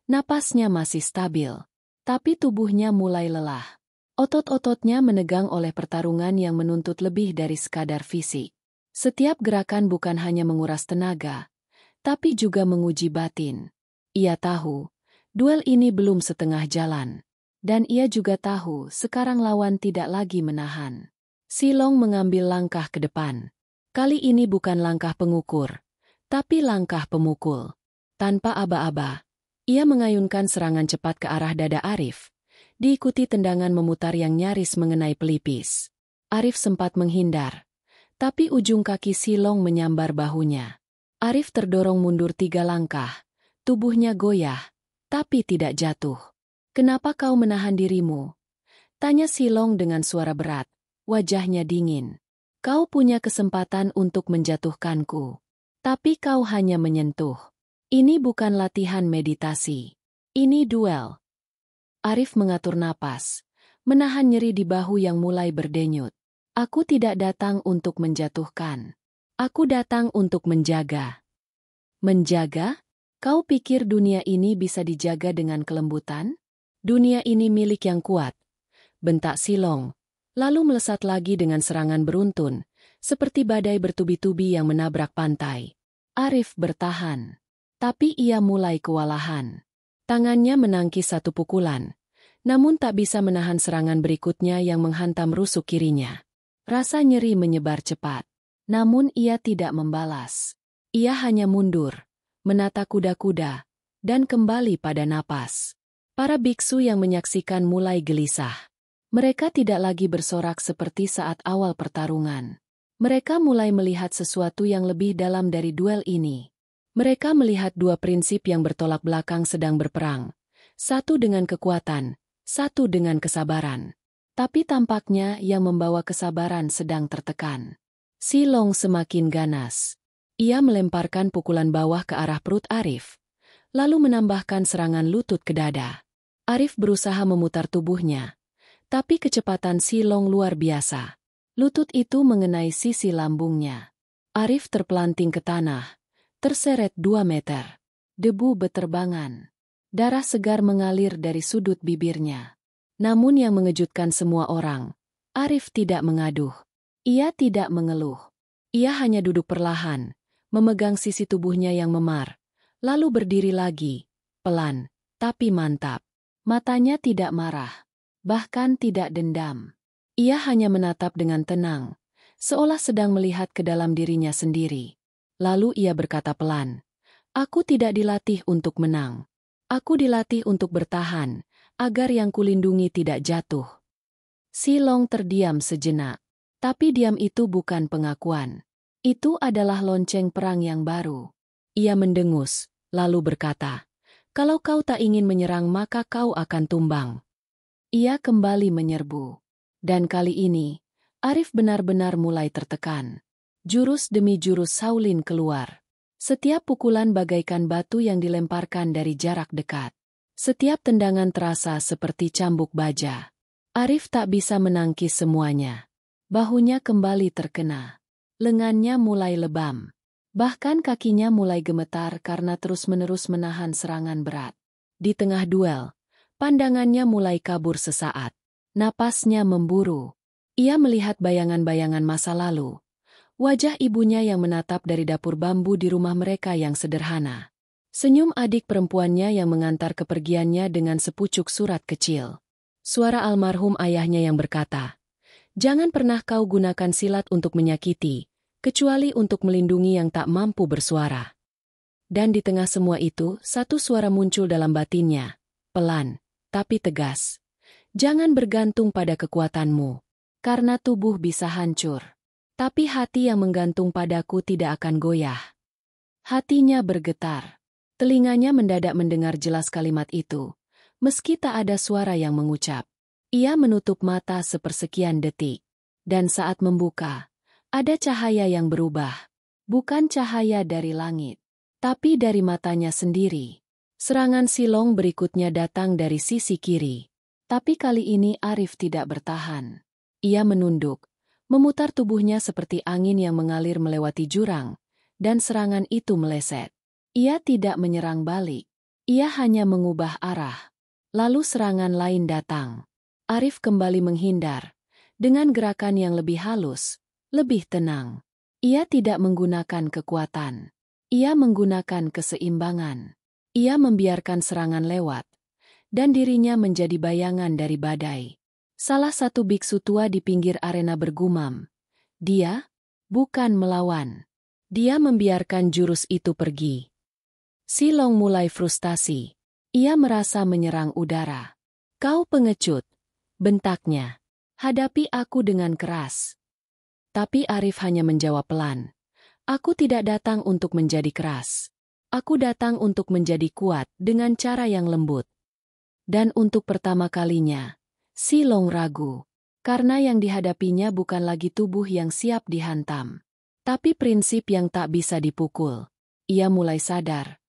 Napasnya masih stabil. Tapi tubuhnya mulai lelah. Otot-ototnya menegang oleh pertarungan yang menuntut lebih dari sekadar fisik. Setiap gerakan bukan hanya menguras tenaga, tapi juga menguji batin. Ia tahu, duel ini belum setengah jalan. Dan ia juga tahu sekarang lawan tidak lagi menahan. Silong mengambil langkah ke depan. Kali ini bukan langkah pengukur, tapi langkah pemukul. Tanpa aba-aba, ia mengayunkan serangan cepat ke arah dada Arif, diikuti tendangan memutar yang nyaris mengenai pelipis. Arif sempat menghindar, tapi ujung kaki Silong menyambar bahunya. Arif terdorong mundur 3 langkah, tubuhnya goyah, tapi tidak jatuh. "Kenapa kau menahan dirimu?" tanya Silong dengan suara berat, wajahnya dingin. "Kau punya kesempatan untuk menjatuhkanku. Tapi kau hanya menyentuh. Ini bukan latihan meditasi. Ini duel." Arif mengatur napas, menahan nyeri di bahu yang mulai berdenyut. "Aku tidak datang untuk menjatuhkan. Aku datang untuk menjaga." "Menjaga? Kau pikir dunia ini bisa dijaga dengan kelembutan? Dunia ini milik yang kuat," bentak Silong, lalu melesat lagi dengan serangan beruntun, seperti badai bertubi-tubi yang menabrak pantai. Arif bertahan, tapi ia mulai kewalahan. Tangannya menangkis satu pukulan, namun tak bisa menahan serangan berikutnya yang menghantam rusuk kirinya. Rasa nyeri menyebar cepat, namun ia tidak membalas. Ia hanya mundur, menata kuda-kuda, dan kembali pada napas. Para biksu yang menyaksikan mulai gelisah. Mereka tidak lagi bersorak seperti saat awal pertarungan. Mereka mulai melihat sesuatu yang lebih dalam dari duel ini. Mereka melihat dua prinsip yang bertolak belakang sedang berperang. Satu dengan kekuatan, satu dengan kesabaran. Tapi tampaknya yang membawa kesabaran sedang tertekan. Silong semakin ganas. Ia melemparkan pukulan bawah ke arah perut Arif, lalu menambahkan serangan lutut ke dada. Arif berusaha memutar tubuhnya, tapi kecepatan Silong luar biasa. Lutut itu mengenai sisi lambungnya. Arif terpelanting ke tanah, terseret 2 meter. Debu beterbangan. Darah segar mengalir dari sudut bibirnya. Namun yang mengejutkan semua orang, Arif tidak mengaduh. Ia tidak mengeluh. Ia hanya duduk perlahan, memegang sisi tubuhnya yang memar, lalu berdiri lagi, pelan, tapi mantap. Matanya tidak marah, bahkan tidak dendam. Ia hanya menatap dengan tenang, seolah sedang melihat ke dalam dirinya sendiri. Lalu ia berkata pelan, "Aku tidak dilatih untuk menang. Aku dilatih untuk bertahan, agar yang kulindungi tidak jatuh." Silong terdiam sejenak. Tapi diam itu bukan pengakuan. Itu adalah lonceng perang yang baru. Ia mendengus, lalu berkata, "Kalau kau tak ingin menyerang maka kau akan tumbang." Ia kembali menyerbu. Dan kali ini, Arif benar-benar mulai tertekan. Jurus demi jurus Shaolin keluar. Setiap pukulan bagaikan batu yang dilemparkan dari jarak dekat. Setiap tendangan terasa seperti cambuk baja. Arif tak bisa menangkis semuanya. Bahunya kembali terkena. Lengannya mulai lebam. Bahkan kakinya mulai gemetar karena terus-menerus menahan serangan berat. Di tengah duel, pandangannya mulai kabur sesaat. Napasnya memburu. Ia melihat bayangan-bayangan masa lalu. Wajah ibunya yang menatap dari dapur bambu di rumah mereka yang sederhana. Senyum adik perempuannya yang mengantar kepergiannya dengan sepucuk surat kecil. Suara almarhum ayahnya yang berkata, "Jangan pernah kau gunakan silat untuk menyakiti, kecuali untuk melindungi yang tak mampu bersuara." Dan di tengah semua itu, satu suara muncul dalam batinnya, pelan, tapi tegas. "Jangan bergantung pada kekuatanmu, karena tubuh bisa hancur. Tapi hati yang menggantung padaku tidak akan goyah." Hatinya bergetar. Telinganya mendadak mendengar jelas kalimat itu. Meski tak ada suara yang mengucap. Ia menutup mata sepersekian detik. Dan saat membuka, ada cahaya yang berubah. Bukan cahaya dari langit, tapi dari matanya sendiri. Serangan Silong berikutnya datang dari sisi kiri. Tapi kali ini Arif tidak bertahan. Ia menunduk, memutar tubuhnya seperti angin yang mengalir melewati jurang, dan serangan itu meleset. Ia tidak menyerang balik. Ia hanya mengubah arah. Lalu serangan lain datang. Arif kembali menghindar, dengan gerakan yang lebih halus, lebih tenang. Ia tidak menggunakan kekuatan. Ia menggunakan keseimbangan. Ia membiarkan serangan lewat, dan dirinya menjadi bayangan dari badai. Salah satu biksu tua di pinggir arena bergumam, "Dia bukan melawan. Dia membiarkan jurus itu pergi." Silong mulai frustasi. Ia merasa menyerang udara. "Kau pengecut," bentaknya. "Hadapi aku dengan keras." Tapi Arif hanya menjawab pelan, "Aku tidak datang untuk menjadi keras. Aku datang untuk menjadi kuat dengan cara yang lembut." Dan untuk pertama kalinya, Silong ragu. Karena yang dihadapinya bukan lagi tubuh yang siap dihantam, tapi prinsip yang tak bisa dipukul. Ia mulai sadar.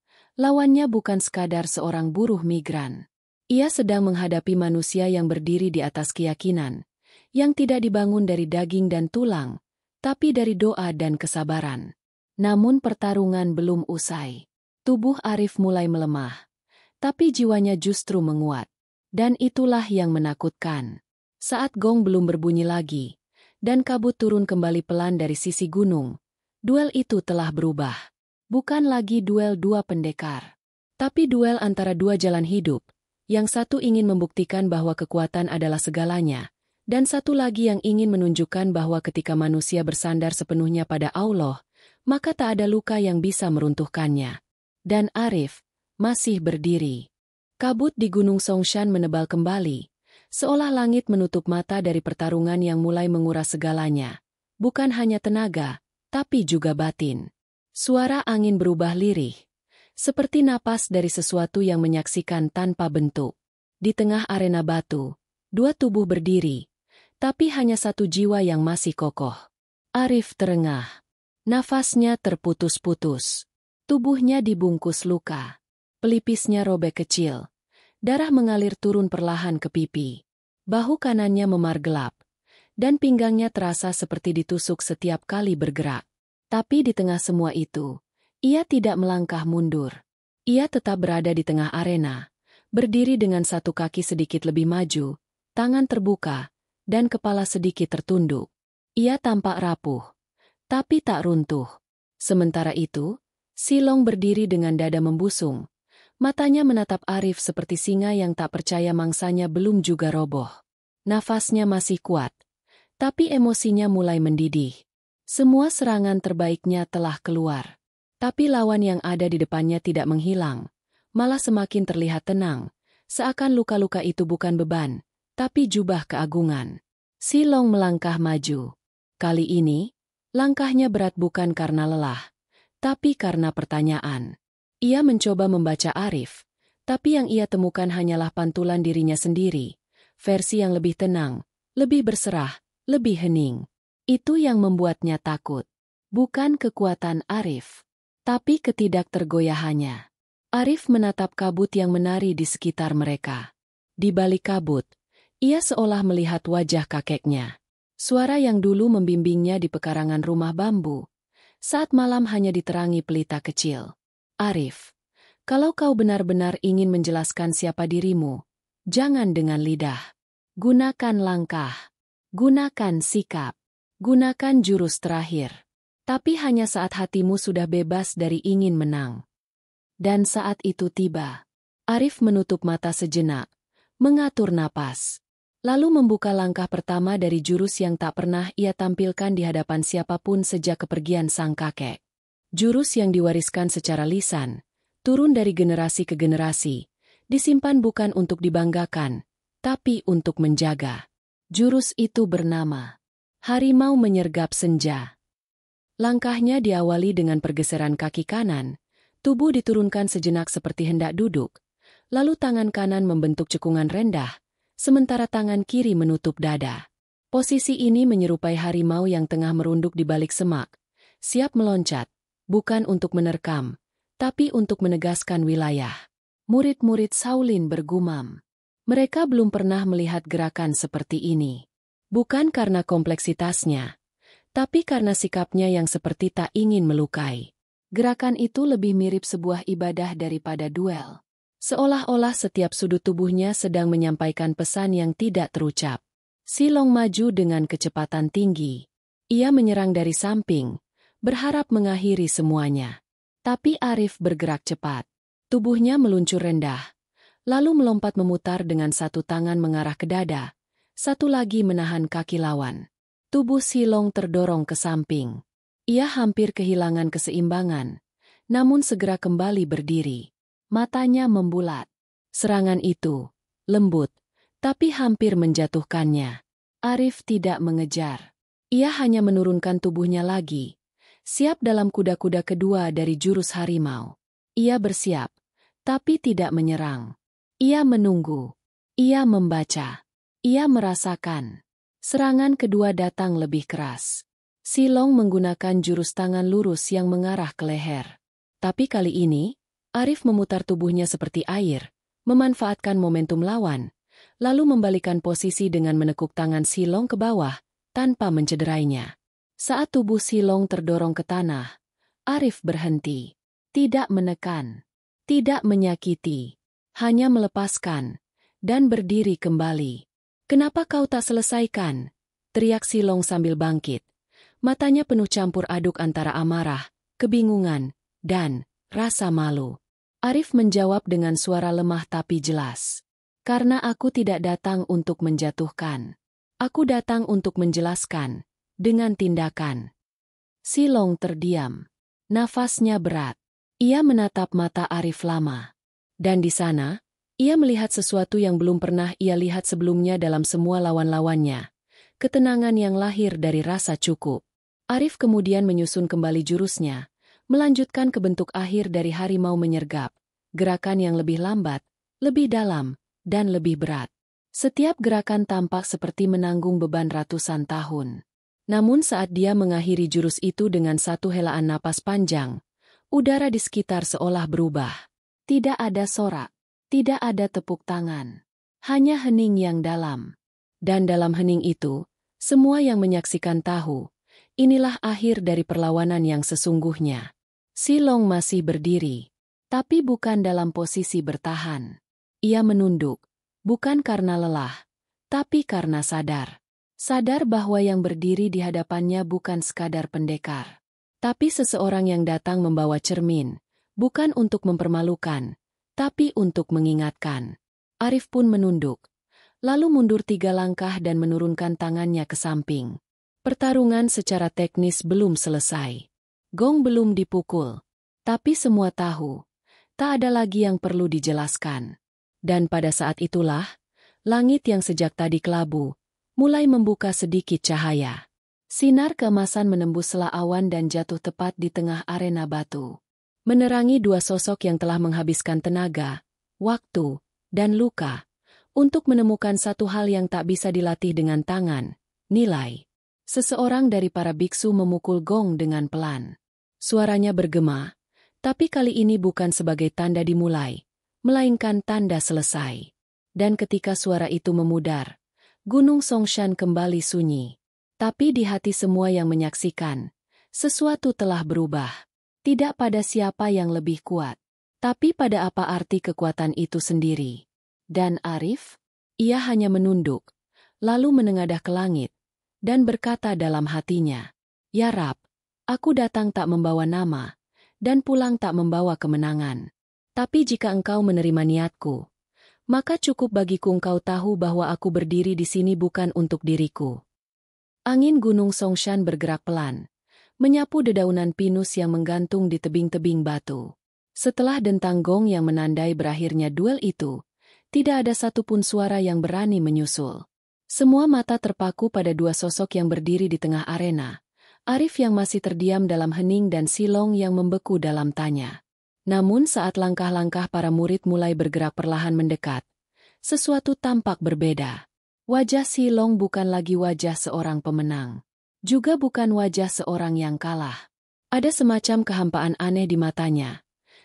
Lawannya bukan sekadar seorang buruh migran. Ia sedang menghadapi manusia yang berdiri di atas keyakinan, yang tidak dibangun dari daging dan tulang, tapi dari doa dan kesabaran. Namun pertarungan belum usai. Tubuh Arif mulai melemah, tapi jiwanya justru menguat. Dan itulah yang menakutkan. Saat gong belum berbunyi lagi, dan kabut turun kembali pelan dari sisi gunung, duel itu telah berubah. Bukan lagi duel dua pendekar, tapi duel antara dua jalan hidup. Yang satu ingin membuktikan bahwa kekuatan adalah segalanya, dan satu lagi yang ingin menunjukkan bahwa ketika manusia bersandar sepenuhnya pada Allah, maka tak ada luka yang bisa meruntuhkannya. Dan Arif masih berdiri. Kabut di Gunung Songshan menebal kembali, seolah langit menutup mata dari pertarungan yang mulai menguras segalanya. Bukan hanya tenaga, tapi juga batin. Suara angin berubah lirih, seperti napas dari sesuatu yang menyaksikan tanpa bentuk. Di tengah arena batu, dua tubuh berdiri, tapi hanya satu jiwa yang masih kokoh. Arif terengah. Nafasnya terputus-putus. Tubuhnya dibungkus luka. Pelipisnya robek kecil. Darah mengalir turun perlahan ke pipi. Bahu kanannya memar gelap, dan pinggangnya terasa seperti ditusuk setiap kali bergerak. Tapi di tengah semua itu, ia tidak melangkah mundur. Ia tetap berada di tengah arena, berdiri dengan satu kaki sedikit lebih maju, tangan terbuka, dan kepala sedikit tertunduk. Ia tampak rapuh, tapi tak runtuh. Sementara itu, Silong berdiri dengan dada membusung. Matanya menatap Arif seperti singa yang tak percaya mangsanya belum juga roboh. Nafasnya masih kuat, tapi emosinya mulai mendidih. Semua serangan terbaiknya telah keluar. Tapi lawan yang ada di depannya tidak menghilang, malah semakin terlihat tenang, seakan luka-luka itu bukan beban, tapi jubah keagungan. Si Long melangkah maju. Kali ini, langkahnya berat bukan karena lelah, tapi karena pertanyaan. Ia mencoba membaca Arif, tapi yang ia temukan hanyalah pantulan dirinya sendiri, versi yang lebih tenang, lebih berserah, lebih hening. Itu yang membuatnya takut. Bukan kekuatan Arif, tapi ketidaktergoyahannya. Arif menatap kabut yang menari di sekitar mereka. Di balik kabut, ia seolah melihat wajah kakeknya. Suara yang dulu membimbingnya di pekarangan rumah bambu, saat malam hanya diterangi pelita kecil. Arif, kalau kau benar-benar ingin menjelaskan siapa dirimu, jangan dengan lidah. Gunakan langkah. Gunakan sikap. Gunakan jurus terakhir. Tapi hanya saat hatimu sudah bebas dari ingin menang. Dan saat itu tiba. Arif menutup mata sejenak, mengatur napas. Lalu membuka langkah pertama dari jurus yang tak pernah ia tampilkan di hadapan siapapun sejak kepergian sang kakek. Jurus yang diwariskan secara lisan, turun dari generasi ke generasi, disimpan bukan untuk dibanggakan, tapi untuk menjaga. Jurus itu bernama Harimau Menyergap Senja. Langkahnya diawali dengan pergeseran kaki kanan, tubuh diturunkan sejenak seperti hendak duduk, lalu tangan kanan membentuk cekungan rendah, sementara tangan kiri menutup dada. Posisi ini menyerupai harimau yang tengah merunduk di balik semak, siap meloncat, bukan untuk menerkam, tapi untuk menegaskan wilayah. Murid-murid Shaolin bergumam. Mereka belum pernah melihat gerakan seperti ini. Bukan karena kompleksitasnya, tapi karena sikapnya yang seperti tak ingin melukai. Gerakan itu lebih mirip sebuah ibadah daripada duel. Seolah-olah setiap sudut tubuhnya sedang menyampaikan pesan yang tidak terucap. Si Long maju dengan kecepatan tinggi. Ia menyerang dari samping, berharap mengakhiri semuanya. Tapi Arif bergerak cepat. Tubuhnya meluncur rendah, lalu melompat memutar dengan satu tangan mengarah ke dada, satu lagi menahan kaki lawan. Tubuh Si Long terdorong ke samping. Ia hampir kehilangan keseimbangan, namun segera kembali berdiri. Matanya membulat. Serangan itu lembut, tapi hampir menjatuhkannya. Arif tidak mengejar. Ia hanya menurunkan tubuhnya lagi, siap dalam kuda-kuda kedua dari jurus harimau. Ia bersiap, tapi tidak menyerang. Ia menunggu. Ia membaca. Ia merasakan. Serangan kedua datang lebih keras. Si Long menggunakan jurus tangan lurus yang mengarah ke leher. Tapi kali ini, Arif memutar tubuhnya seperti air, memanfaatkan momentum lawan, lalu membalikan posisi dengan menekuk tangan Si Long ke bawah, tanpa mencederainya. Saat tubuh Si Long terdorong ke tanah, Arif berhenti. Tidak menekan, tidak menyakiti, hanya melepaskan, dan berdiri kembali. "Kenapa kau tak selesaikan?" teriak Si Long sambil bangkit. Matanya penuh campur aduk antara amarah, kebingungan, dan rasa malu. Arif menjawab dengan suara lemah tapi jelas. "Karena aku tidak datang untuk menjatuhkan. Aku datang untuk menjelaskan, dengan tindakan." Si Long terdiam. Nafasnya berat. Ia menatap mata Arif lama. Dan di sana, ia melihat sesuatu yang belum pernah ia lihat sebelumnya dalam semua lawan-lawannya. Ketenangan yang lahir dari rasa cukup. Arif kemudian menyusun kembali jurusnya, melanjutkan ke bentuk akhir dari harimau menyergap, gerakan yang lebih lambat, lebih dalam, dan lebih berat. Setiap gerakan tampak seperti menanggung beban ratusan tahun. Namun saat dia mengakhiri jurus itu dengan satu helaan napas panjang, udara di sekitar seolah berubah. Tidak ada sorak, tidak ada tepuk tangan, hanya hening yang dalam. Dan dalam hening itu, semua yang menyaksikan tahu, inilah akhir dari perlawanan yang sesungguhnya. Si Long masih berdiri, tapi bukan dalam posisi bertahan. Ia menunduk, bukan karena lelah, tapi karena sadar. Sadar bahwa yang berdiri di hadapannya bukan sekadar pendekar, tapi seseorang yang datang membawa cermin, bukan untuk mempermalukan, tapi untuk mengingatkan. Arif pun menunduk, lalu mundur 3 langkah dan menurunkan tangannya ke samping. Pertarungan secara teknis belum selesai. Gong belum dipukul. Tapi semua tahu, tak ada lagi yang perlu dijelaskan. Dan pada saat itulah, langit yang sejak tadi kelabu, mulai membuka sedikit cahaya. Sinar keemasan menembus sela awan dan jatuh tepat di tengah arena batu. Menerangi dua sosok yang telah menghabiskan tenaga, waktu, dan luka untuk menemukan satu hal yang tak bisa dilatih dengan tangan, nilai. Seseorang dari para biksu memukul gong dengan pelan. Suaranya bergema, tapi kali ini bukan sebagai tanda dimulai, melainkan tanda selesai. Dan ketika suara itu memudar, Gunung Songshan kembali sunyi. Tapi di hati semua yang menyaksikan, sesuatu telah berubah. Tidak pada siapa yang lebih kuat, tapi pada apa arti kekuatan itu sendiri. Dan Arif? Ia hanya menunduk, lalu menengadah ke langit, dan berkata dalam hatinya, "Ya Rab, aku datang tak membawa nama, dan pulang tak membawa kemenangan. Tapi jika engkau menerima niatku, maka cukup bagiku engkau tahu bahwa aku berdiri di sini bukan untuk diriku." Angin Gunung Songshan bergerak pelan, menyapu dedaunan pinus yang menggantung di tebing-tebing batu. Setelah dentang gong yang menandai berakhirnya duel itu, tidak ada satupun suara yang berani menyusul. Semua mata terpaku pada dua sosok yang berdiri di tengah arena. Arif yang masih terdiam dalam hening dan Silong yang membeku dalam tanya. Namun saat langkah-langkah para murid mulai bergerak perlahan mendekat, sesuatu tampak berbeda. Wajah Silong bukan lagi wajah seorang pemenang. Juga bukan wajah seorang yang kalah. Ada semacam kehampaan aneh di matanya.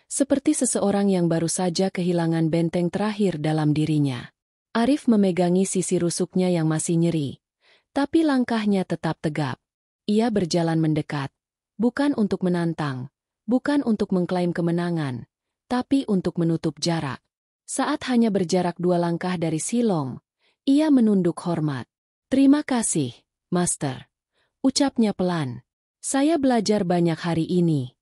Seperti seseorang yang baru saja kehilangan benteng terakhir dalam dirinya. Arif memegangi sisi rusuknya yang masih nyeri. Tapi langkahnya tetap tegap. Ia berjalan mendekat. Bukan untuk menantang. Bukan untuk mengklaim kemenangan. Tapi untuk menutup jarak. Saat hanya berjarak 2 langkah dari Silong, ia menunduk hormat. "Terima kasih, Master," ucapnya pelan. "Saya belajar banyak hari ini."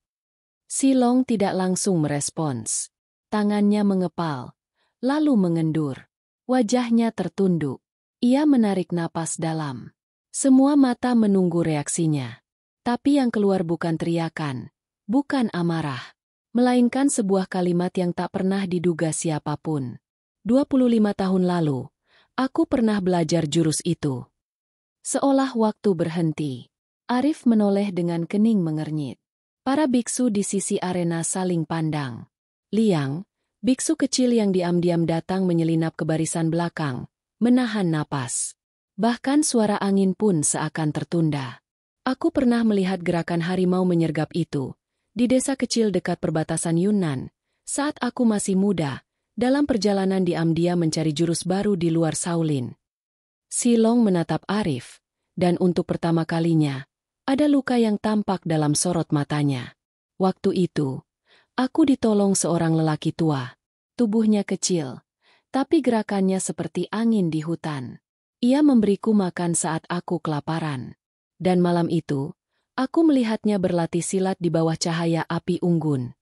Silong tidak langsung merespons. Tangannya mengepal, lalu mengendur. Wajahnya tertunduk. Ia menarik napas dalam. Semua mata menunggu reaksinya. Tapi yang keluar bukan teriakan, bukan amarah, melainkan sebuah kalimat yang tak pernah diduga siapapun. 25 tahun lalu, aku pernah belajar jurus itu. Seolah waktu berhenti. Arif menoleh dengan kening mengernyit. Para biksu di sisi arena saling pandang. Liang, biksu kecil yang diam-diam datang menyelinap ke barisan belakang, menahan napas. Bahkan suara angin pun seakan tertunda. "Aku pernah melihat gerakan harimau menyergap itu, di desa kecil dekat perbatasan Yunnan, saat aku masih muda, dalam perjalanan diam-diam mencari jurus baru di luar Shaolin." Silong menatap Arif, dan untuk pertama kalinya, ada luka yang tampak dalam sorot matanya. "Waktu itu, aku ditolong seorang lelaki tua. Tubuhnya kecil, tapi gerakannya seperti angin di hutan. Ia memberiku makan saat aku kelaparan. Dan malam itu, aku melihatnya berlatih silat di bawah cahaya api unggun."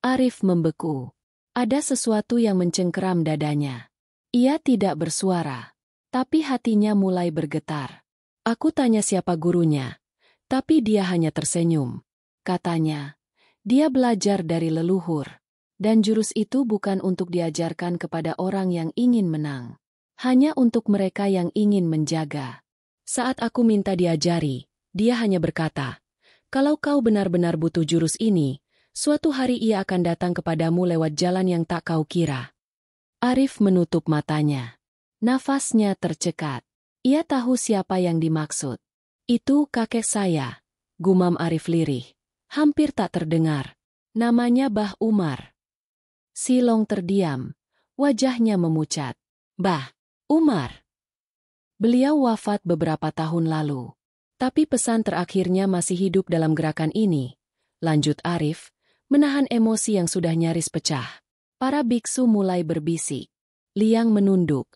Arif membeku. Ada sesuatu yang mencengkeram dadanya. Ia tidak bersuara, tapi hatinya mulai bergetar. "Aku tanya siapa gurunya, tapi dia hanya tersenyum." Katanya, dia belajar dari leluhur, dan jurus itu bukan untuk diajarkan kepada orang yang ingin menang, hanya untuk mereka yang ingin menjaga. Saat aku minta diajari, dia hanya berkata, "Kalau kau benar-benar butuh jurus ini, suatu hari ia akan datang kepadamu lewat jalan yang tak kau kira." Arif menutup matanya. Nafasnya tercekat. Ia tahu siapa yang dimaksud. "Itu kakek saya," gumam Arif lirih. Hampir tak terdengar. "Namanya Bah Umar." Silong terdiam. Wajahnya memucat. "Bah Umar. Beliau wafat beberapa tahun lalu. Tapi pesan terakhirnya masih hidup dalam gerakan ini," lanjut Arif, menahan emosi yang sudah nyaris pecah. Para biksu mulai berbisik. Liang menunduk.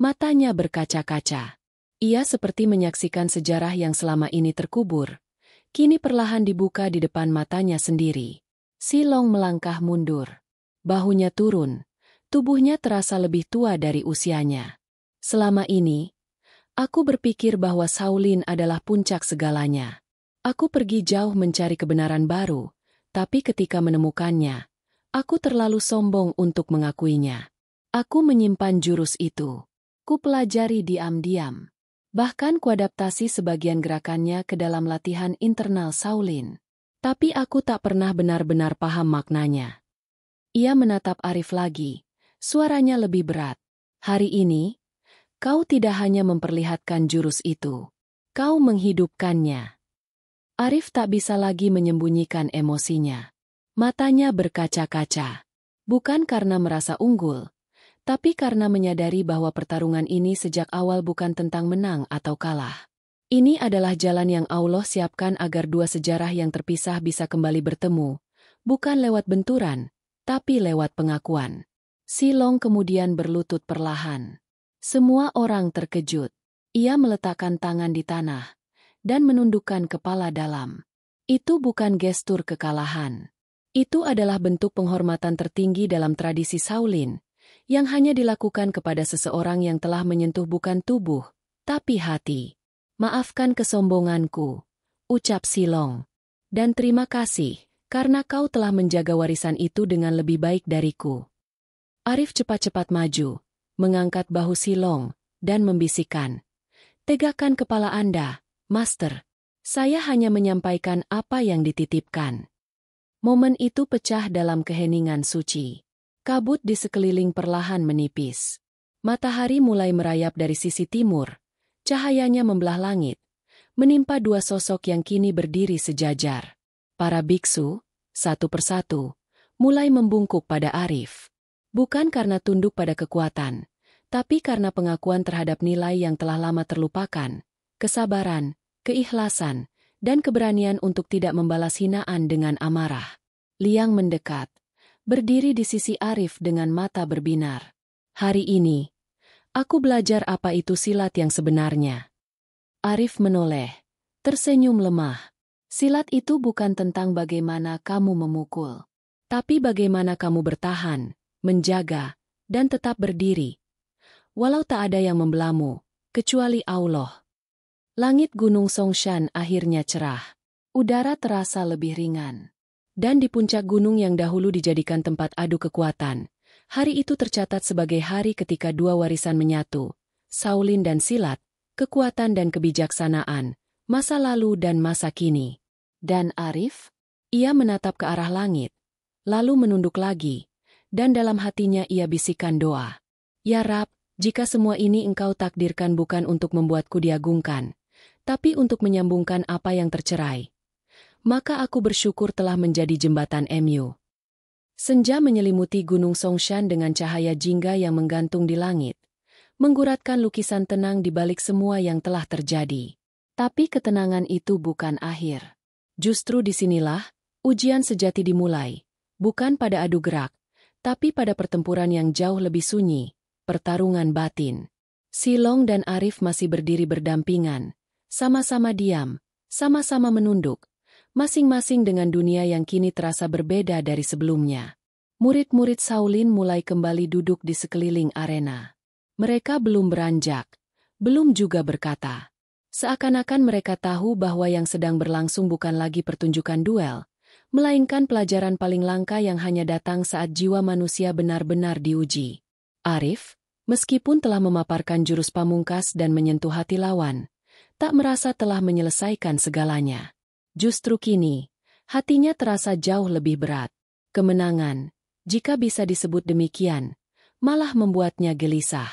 Matanya berkaca-kaca. Ia seperti menyaksikan sejarah yang selama ini terkubur. Kini perlahan dibuka di depan matanya sendiri. Silong melangkah mundur. Bahunya turun. Tubuhnya terasa lebih tua dari usianya. "Selama ini, aku berpikir bahwa Shaolin adalah puncak segalanya. Aku pergi jauh mencari kebenaran baru, tapi ketika menemukannya, aku terlalu sombong untuk mengakuinya. Aku menyimpan jurus itu. Ku pelajari diam-diam. Bahkan kuadaptasi sebagian gerakannya ke dalam latihan internal Shaolin. Tapi aku tak pernah benar-benar paham maknanya. Ia menatap Arif lagi. Suaranya lebih berat. Hari ini, kau tidak hanya memperlihatkan jurus itu. Kau menghidupkannya. Arif tak bisa lagi menyembunyikan emosinya. Matanya berkaca-kaca. Bukan karena merasa unggul, tapi karena menyadari bahwa pertarungan ini sejak awal bukan tentang menang atau kalah. Ini adalah jalan yang Allah siapkan agar dua sejarah yang terpisah bisa kembali bertemu, bukan lewat benturan, tapi lewat pengakuan. Silong kemudian berlutut perlahan. Semua orang terkejut. Ia meletakkan tangan di tanah dan menundukkan kepala dalam. Itu bukan gestur kekalahan. Itu adalah bentuk penghormatan tertinggi dalam tradisi Shaolin, yang hanya dilakukan kepada seseorang yang telah menyentuh bukan tubuh, tapi hati. Maafkan kesombonganku, ucap Silong. Dan terima kasih, karena kau telah menjaga warisan itu dengan lebih baik dariku. Arif cepat-cepat maju, mengangkat bahu Silong, dan membisikkan. Tegakkan kepala Anda, Master. Saya hanya menyampaikan apa yang dititipkan. Momen itu pecah dalam keheningan suci. Kabut di sekeliling perlahan menipis. Matahari mulai merayap dari sisi timur. Cahayanya membelah langit, menimpa dua sosok yang kini berdiri sejajar. Para biksu, satu persatu, mulai membungkuk pada Arif. Bukan karena tunduk pada kekuatan, tapi karena pengakuan terhadap nilai yang telah lama terlupakan, kesabaran, keikhlasan, dan keberanian untuk tidak membalas hinaan dengan amarah. Liang mendekat, berdiri di sisi Arif dengan mata berbinar. Hari ini, aku belajar apa itu silat yang sebenarnya. Arif menoleh, tersenyum lemah. Silat itu bukan tentang bagaimana kamu memukul, tapi bagaimana kamu bertahan, menjaga, dan tetap berdiri. Walau tak ada yang membelamu, kecuali Allah. Langit Gunung Songshan akhirnya cerah. Udara terasa lebih ringan. Dan di puncak gunung yang dahulu dijadikan tempat adu kekuatan, hari itu tercatat sebagai hari ketika dua warisan menyatu, Shaolin dan silat, kekuatan dan kebijaksanaan, masa lalu dan masa kini. Dan Arif? Ia menatap ke arah langit, lalu menunduk lagi, dan dalam hatinya ia bisikan doa. Ya Rab, jika semua ini engkau takdirkan bukan untuk membuatku diagungkan, tapi untuk menyambungkan apa yang tercerai, maka aku bersyukur telah menjadi jembatan MU. Senja menyelimuti Gunung Songshan dengan cahaya jingga yang menggantung di langit, mengguratkan lukisan tenang di balik semua yang telah terjadi. Tapi ketenangan itu bukan akhir. Justru disinilah ujian sejati dimulai, bukan pada adu gerak, tapi pada pertempuran yang jauh lebih sunyi, pertarungan batin. Silong dan Arif masih berdiri berdampingan, sama-sama diam, sama-sama menunduk, masing-masing dengan dunia yang kini terasa berbeda dari sebelumnya. Murid-murid Shaolin mulai kembali duduk di sekeliling arena. Mereka belum beranjak, belum juga berkata. Seakan-akan mereka tahu bahwa yang sedang berlangsung bukan lagi pertunjukan duel, melainkan pelajaran paling langka yang hanya datang saat jiwa manusia benar-benar diuji. Arif, meskipun telah memaparkan jurus pamungkas dan menyentuh hati lawan, tak merasa telah menyelesaikan segalanya. Justru kini, hatinya terasa jauh lebih berat. Kemenangan, jika bisa disebut demikian, malah membuatnya gelisah.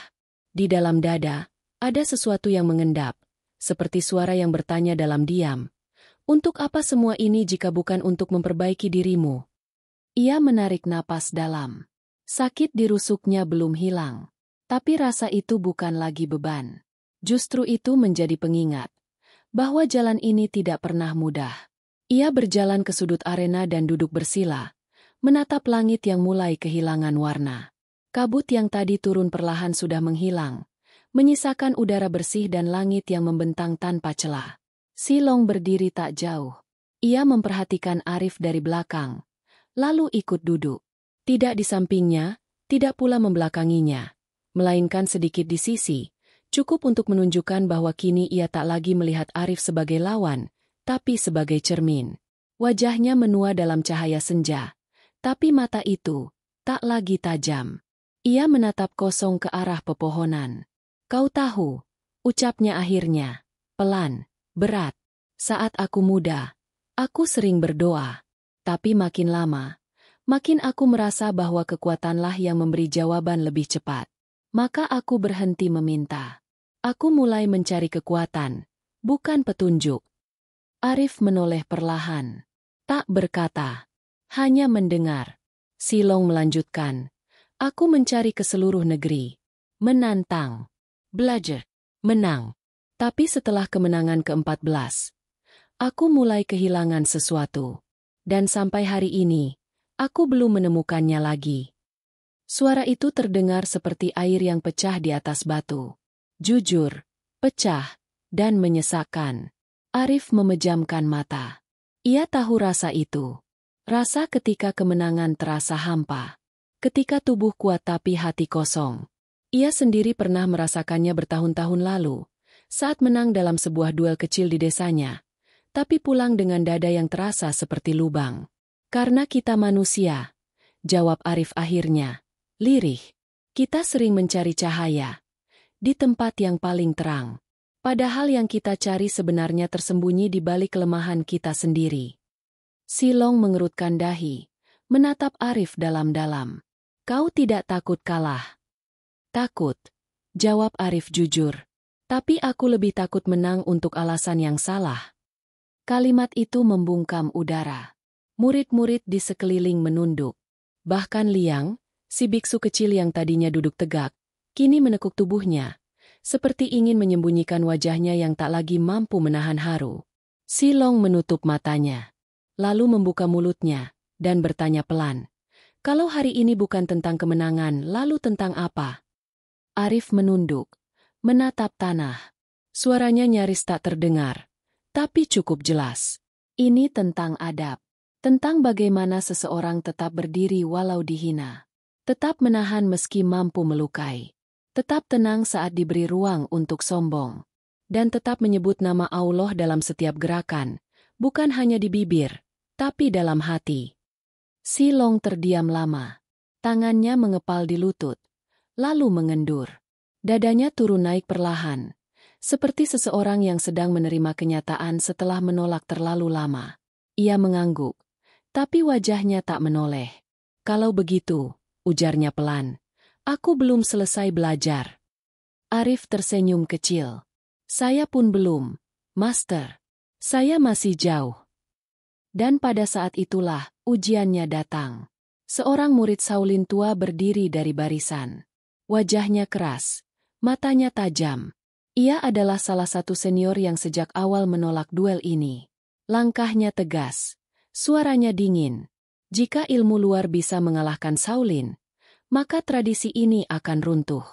Di dalam dada, ada sesuatu yang mengendap, seperti suara yang bertanya dalam diam. Untuk apa semua ini jika bukan untuk memperbaiki dirimu? Ia menarik napas dalam. Sakit di rusuknya belum hilang. Tapi rasa itu bukan lagi beban. Justru itu menjadi pengingat bahwa jalan ini tidak pernah mudah. Ia berjalan ke sudut arena dan duduk bersila, menatap langit yang mulai kehilangan warna. Kabut yang tadi turun perlahan sudah menghilang, menyisakan udara bersih dan langit yang membentang tanpa celah. Silong berdiri tak jauh. Ia memperhatikan Arif dari belakang, lalu ikut duduk. Tidak di sampingnya, tidak pula membelakanginya, melainkan sedikit di sisi, cukup untuk menunjukkan bahwa kini ia tak lagi melihat Arif sebagai lawan, tapi sebagai cermin. Wajahnya menua dalam cahaya senja, tapi mata itu tak lagi tajam. Ia menatap kosong ke arah pepohonan. Kau tahu, Ucapnya akhirnya, pelan, berat. Saat aku muda, aku sering berdoa. Tapi makin lama, makin aku merasa bahwa kekuatanlah yang memberi jawaban lebih cepat. Maka aku berhenti meminta. Aku mulai mencari kekuatan, bukan petunjuk. Arif menoleh perlahan. Tak berkata. Hanya mendengar. Silong melanjutkan. Aku mencari ke seluruh negeri. Menantang. Belajar. Menang. Tapi setelah kemenangan ke-14, aku mulai kehilangan sesuatu. Dan sampai hari ini, aku belum menemukannya lagi. Suara itu terdengar seperti air yang pecah di atas batu. Jujur, pecah, dan menyesakkan. Arif memejamkan mata. Ia tahu rasa itu. Rasa ketika kemenangan terasa hampa. Ketika tubuh kuat tapi hati kosong. Ia sendiri pernah merasakannya bertahun-tahun lalu, saat menang dalam sebuah duel kecil di desanya, tapi pulang dengan dada yang terasa seperti lubang. Karena kita manusia, jawab Arif akhirnya, lirih. Kita sering mencari cahaya di tempat yang paling terang. Padahal yang kita cari sebenarnya tersembunyi di balik kelemahan kita sendiri. Silong mengerutkan dahi, menatap Arif dalam-dalam. Kau tidak takut kalah? Takut, jawab Arif jujur. Tapi aku lebih takut menang untuk alasan yang salah. Kalimat itu membungkam udara. Murid-murid di sekeliling menunduk. Bahkan Liang, si biksu kecil yang tadinya duduk tegak, kini menekuk tubuhnya, seperti ingin menyembunyikan wajahnya yang tak lagi mampu menahan haru. Silong menutup matanya, lalu membuka mulutnya, dan bertanya pelan. Kalau hari ini bukan tentang kemenangan, lalu tentang apa? Arif menunduk, menatap tanah. Suaranya nyaris tak terdengar, tapi cukup jelas. Ini tentang adab. Tentang bagaimana seseorang tetap berdiri walau dihina. Tetap menahan meski mampu melukai. Tetap tenang saat diberi ruang untuk sombong. Dan tetap menyebut nama Allah dalam setiap gerakan, bukan hanya di bibir, tapi dalam hati. Silong terdiam lama. Tangannya mengepal di lutut, lalu mengendur. Dadanya turun naik perlahan, seperti seseorang yang sedang menerima kenyataan setelah menolak terlalu lama. Ia mengangguk, tapi wajahnya tak menoleh. Kalau begitu, ujarnya pelan, aku belum selesai belajar. Arif tersenyum kecil. Saya pun belum, Master. Saya masih jauh. Dan pada saat itulah, ujiannya datang. Seorang murid Shaolin tua berdiri dari barisan. Wajahnya keras, matanya tajam. Ia adalah salah satu senior yang sejak awal menolak duel ini. Langkahnya tegas, suaranya dingin. Jika ilmu luar bisa mengalahkan Shaolin, maka tradisi ini akan runtuh.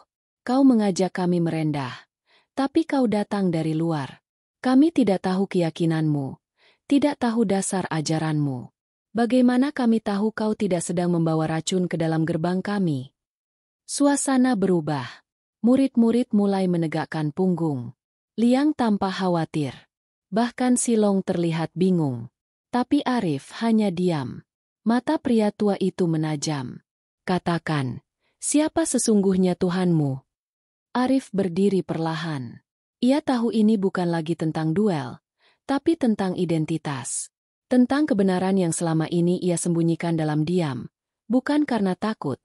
Kau mengajak kami merendah, tapi kau datang dari luar. Kami tidak tahu keyakinanmu, tidak tahu dasar ajaranmu. Bagaimana kami tahu kau tidak sedang membawa racun ke dalam gerbang kami? Suasana berubah. Murid-murid mulai menegakkan punggung. Liang tampak khawatir. Bahkan Silong terlihat bingung. Tapi Arif hanya diam. Mata pria tua itu menajam. Katakan, siapa sesungguhnya Tuhanmu? Arif berdiri perlahan. Ia tahu ini bukan lagi tentang duel, tapi tentang identitas. Tentang kebenaran yang selama ini ia sembunyikan dalam diam. Bukan karena takut,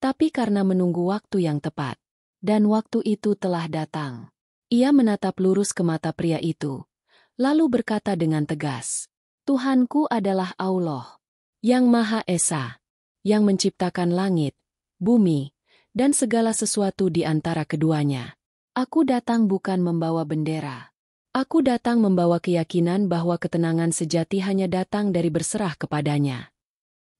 tapi karena menunggu waktu yang tepat. Dan waktu itu telah datang. Ia menatap lurus ke mata pria itu, lalu berkata dengan tegas, Tuhanku adalah Allah, yang Maha Esa, yang menciptakan langit, bumi, dan segala sesuatu di antara keduanya. Aku datang bukan membawa bendera. Aku datang membawa keyakinan bahwa ketenangan sejati hanya datang dari berserah kepadanya.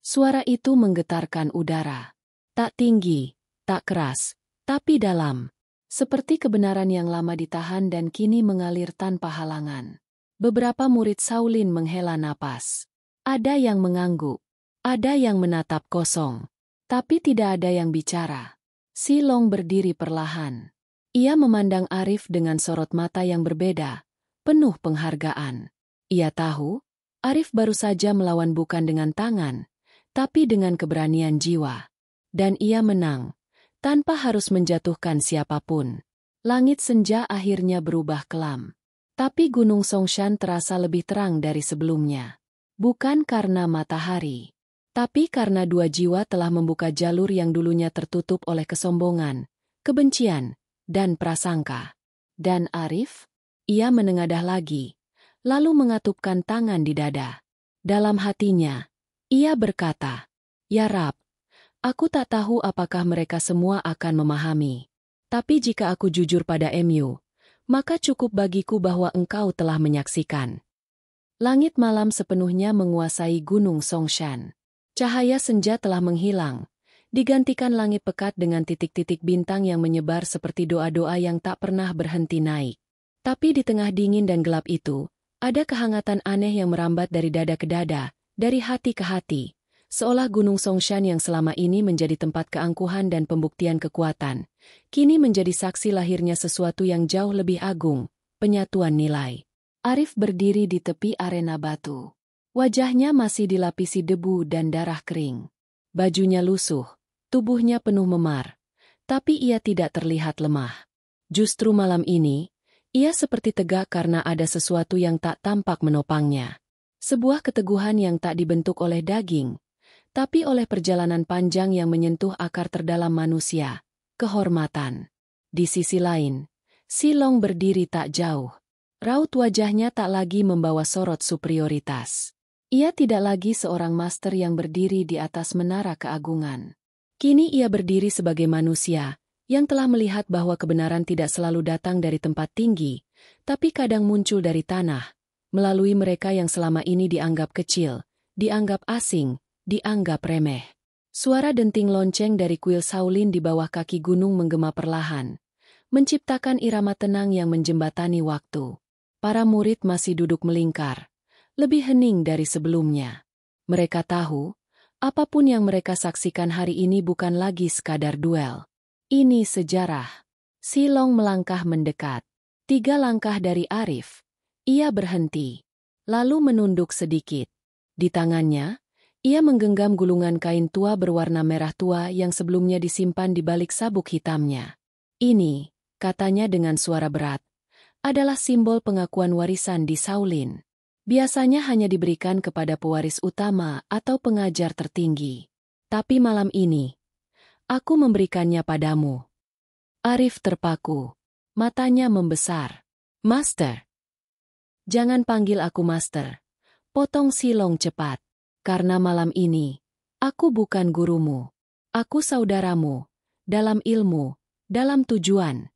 Suara itu menggetarkan udara. Tak tinggi, tak keras, tapi dalam. Seperti kebenaran yang lama ditahan dan kini mengalir tanpa halangan. Beberapa murid Shaolin menghela napas. Ada yang mengangguk. Ada yang menatap kosong. Tapi tidak ada yang bicara. Silong berdiri perlahan. Ia memandang Arif dengan sorot mata yang berbeda, penuh penghargaan. Ia tahu, Arif baru saja melawan bukan dengan tangan, tapi dengan keberanian jiwa. Dan ia menang, tanpa harus menjatuhkan siapapun. Langit senja akhirnya berubah kelam. Tapi Gunung Songshan terasa lebih terang dari sebelumnya. Bukan karena matahari, tapi karena dua jiwa telah membuka jalur yang dulunya tertutup oleh kesombongan, kebencian, dan prasangka. Dan Arif? Ia menengadah lagi, lalu mengatupkan tangan di dada. Dalam hatinya, ia berkata, "Ya Rab, aku tak tahu apakah mereka semua akan memahami. Tapi jika aku jujur pada MU, maka cukup bagiku bahwa engkau telah menyaksikan." Langit malam sepenuhnya menguasai Gunung Songshan. Cahaya senja telah menghilang, digantikan langit pekat dengan titik-titik bintang yang menyebar seperti doa-doa yang tak pernah berhenti naik. Tapi di tengah dingin dan gelap itu, ada kehangatan aneh yang merambat dari dada ke dada, dari hati ke hati, seolah Gunung Songshan yang selama ini menjadi tempat keangkuhan dan pembuktian kekuatan, kini menjadi saksi lahirnya sesuatu yang jauh lebih agung, penyatuan nilai. Arif berdiri di tepi arena batu. Wajahnya masih dilapisi debu dan darah kering. Bajunya lusuh, tubuhnya penuh memar, tapi ia tidak terlihat lemah. Justru malam ini, ia seperti tegak karena ada sesuatu yang tak tampak menopangnya. Sebuah keteguhan yang tak dibentuk oleh daging, tapi oleh perjalanan panjang yang menyentuh akar terdalam manusia, kehormatan. Di sisi lain, Silong berdiri tak jauh. Raut wajahnya tak lagi membawa sorot superioritas. Ia tidak lagi seorang master yang berdiri di atas menara keagungan. Kini ia berdiri sebagai manusia, yang telah melihat bahwa kebenaran tidak selalu datang dari tempat tinggi, tapi kadang muncul dari tanah, melalui mereka yang selama ini dianggap kecil, dianggap asing, dianggap remeh. Suara denting lonceng dari kuil Shaolin di bawah kaki gunung menggema perlahan, menciptakan irama tenang yang menjembatani waktu. Para murid masih duduk melingkar, lebih hening dari sebelumnya. Mereka tahu, apapun yang mereka saksikan hari ini bukan lagi sekadar duel. Ini sejarah. Silong melangkah mendekat. 3 langkah dari Arif. Ia berhenti, lalu menunduk sedikit. Di tangannya, ia menggenggam gulungan kain tua berwarna merah tua yang sebelumnya disimpan di balik sabuk hitamnya. Ini, katanya dengan suara berat, adalah simbol pengakuan warisan di Shaolin. Biasanya hanya diberikan kepada pewaris utama atau pengajar tertinggi. Tapi malam ini, aku memberikannya padamu. Arif terpaku. Matanya membesar. Master. Jangan panggil aku Master. Potong Silong cepat. Karena malam ini, aku bukan gurumu. Aku saudaramu. Dalam ilmu, dalam tujuan.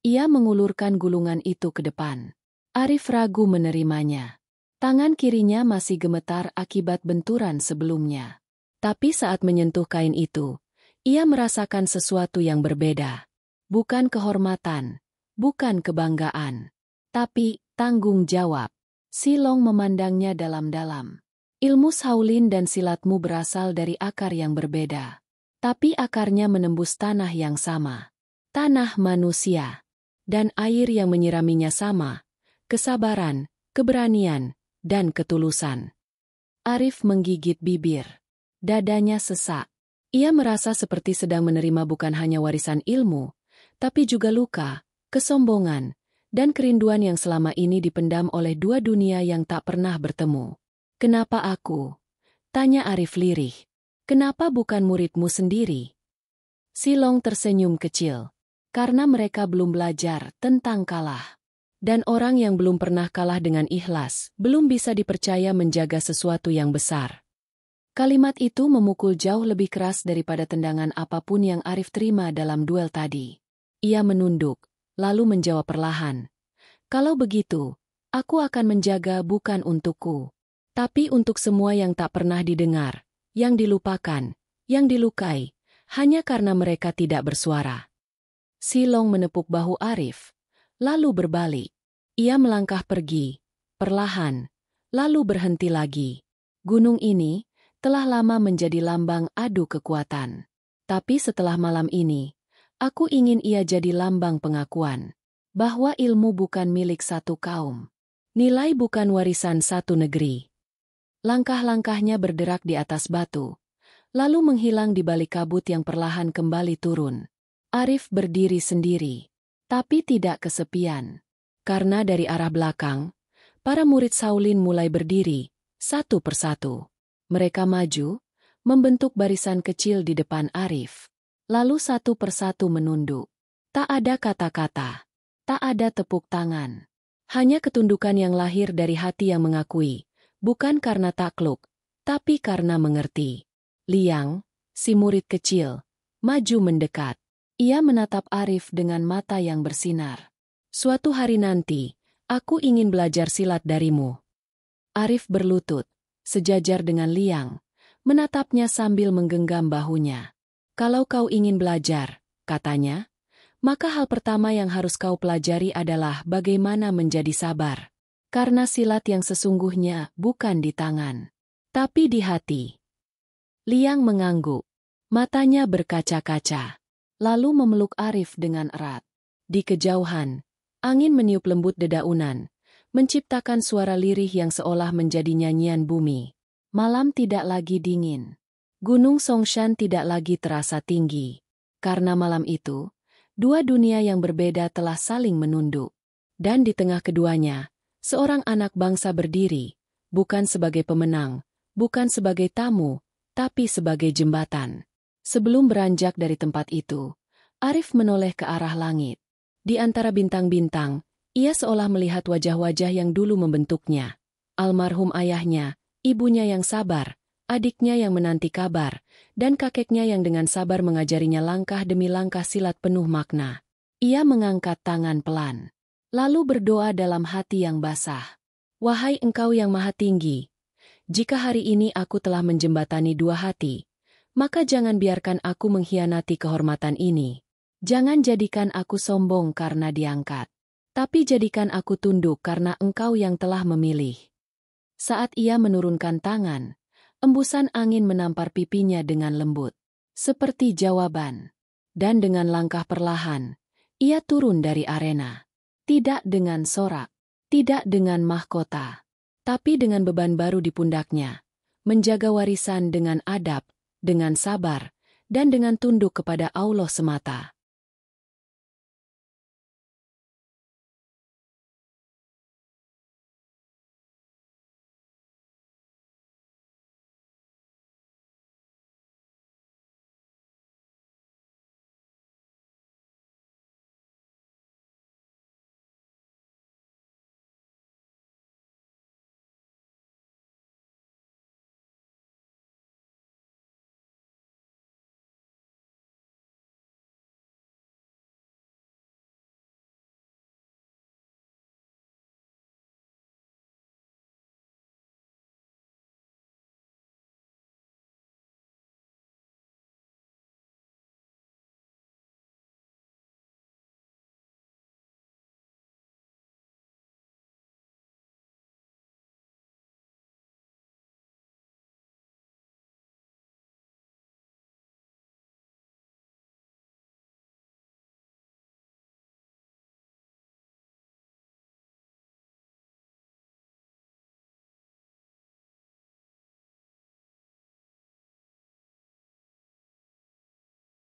Ia mengulurkan gulungan itu ke depan. Arif ragu menerimanya. Tangan kirinya masih gemetar akibat benturan sebelumnya. Tapi saat menyentuh kain itu, ia merasakan sesuatu yang berbeda. Bukan kehormatan, bukan kebanggaan, tapi tanggung jawab. Silong memandangnya dalam-dalam. Ilmu Shaolin dan silatmu berasal dari akar yang berbeda. Tapi akarnya menembus tanah yang sama. Tanah manusia. Dan air yang menyiraminya sama, kesabaran, keberanian, dan ketulusan. Arif menggigit bibir. Dadanya sesak. Ia merasa seperti sedang menerima bukan hanya warisan ilmu, tapi juga luka, kesombongan, dan kerinduan yang selama ini dipendam oleh dua dunia yang tak pernah bertemu. Kenapa aku? Tanya Arif lirih. Kenapa bukan muridmu sendiri? Silong tersenyum kecil. Karena mereka belum belajar tentang kalah. Dan orang yang belum pernah kalah dengan ikhlas, belum bisa dipercaya menjaga sesuatu yang besar. Kalimat itu memukul jauh lebih keras daripada tendangan apapun yang Arif terima dalam duel tadi. Ia menunduk, lalu menjawab perlahan. Kalau begitu, aku akan menjaga bukan untukku, tapi untuk semua yang tak pernah didengar, yang dilupakan, yang dilukai, hanya karena mereka tidak bersuara. Silong menepuk bahu Arif, lalu berbalik. Ia melangkah pergi, perlahan, lalu berhenti lagi. Gunung ini telah lama menjadi lambang adu kekuatan. Tapi setelah malam ini, aku ingin ia jadi lambang pengakuan bahwa ilmu bukan milik satu kaum. Nilai bukan warisan satu negeri. Langkah-langkahnya berderak di atas batu, lalu menghilang di balik kabut yang perlahan kembali turun. Arif berdiri sendiri. Tapi tidak kesepian. Karena dari arah belakang, para murid Shaolin mulai berdiri, satu persatu. Mereka maju, membentuk barisan kecil di depan Arif. Lalu satu persatu menunduk. Tak ada kata-kata. Tak ada tepuk tangan. Hanya ketundukan yang lahir dari hati yang mengakui, bukan karena takluk, tapi karena mengerti. Liang, si murid kecil, maju mendekat. Ia menatap Arif dengan mata yang bersinar. Suatu hari nanti, aku ingin belajar silat darimu. Arif berlutut, sejajar dengan Liang, menatapnya sambil menggenggam bahunya. Kalau kau ingin belajar, katanya, maka hal pertama yang harus kau pelajari adalah bagaimana menjadi sabar. Karena silat yang sesungguhnya bukan di tangan, tapi di hati. Liang mengangguk. Matanya berkaca-kaca. Lalu memeluk Arif dengan erat. Di kejauhan, angin meniup lembut dedaunan, menciptakan suara lirih yang seolah menjadi nyanyian bumi. Malam tidak lagi dingin. Gunung Songshan tidak lagi terasa tinggi. Karena malam itu, dua dunia yang berbeda telah saling menunduk. Dan di tengah keduanya, seorang anak bangsa berdiri, bukan sebagai pemenang, bukan sebagai tamu, tapi sebagai jembatan. Sebelum beranjak dari tempat itu, Arif menoleh ke arah langit. Di antara bintang-bintang, ia seolah melihat wajah-wajah yang dulu membentuknya. Almarhum ayahnya, ibunya yang sabar, adiknya yang menanti kabar, dan kakeknya yang dengan sabar mengajarinya langkah demi langkah silat penuh makna. Ia mengangkat tangan pelan, lalu berdoa dalam hati yang basah. Wahai Engkau yang Maha Tinggi, jika hari ini aku telah menjembatani dua hati, maka jangan biarkan aku mengkhianati kehormatan ini. Jangan jadikan aku sombong karena diangkat, tapi jadikan aku tunduk karena Engkau yang telah memilih. Saat ia menurunkan tangan, embusan angin menampar pipinya dengan lembut, seperti jawaban. Dan dengan langkah perlahan, ia turun dari arena. Tidak dengan sorak, tidak dengan mahkota, tapi dengan beban baru di pundaknya, menjaga warisan dengan adab, dengan sabar, dan dengan tunduk kepada Allah semata.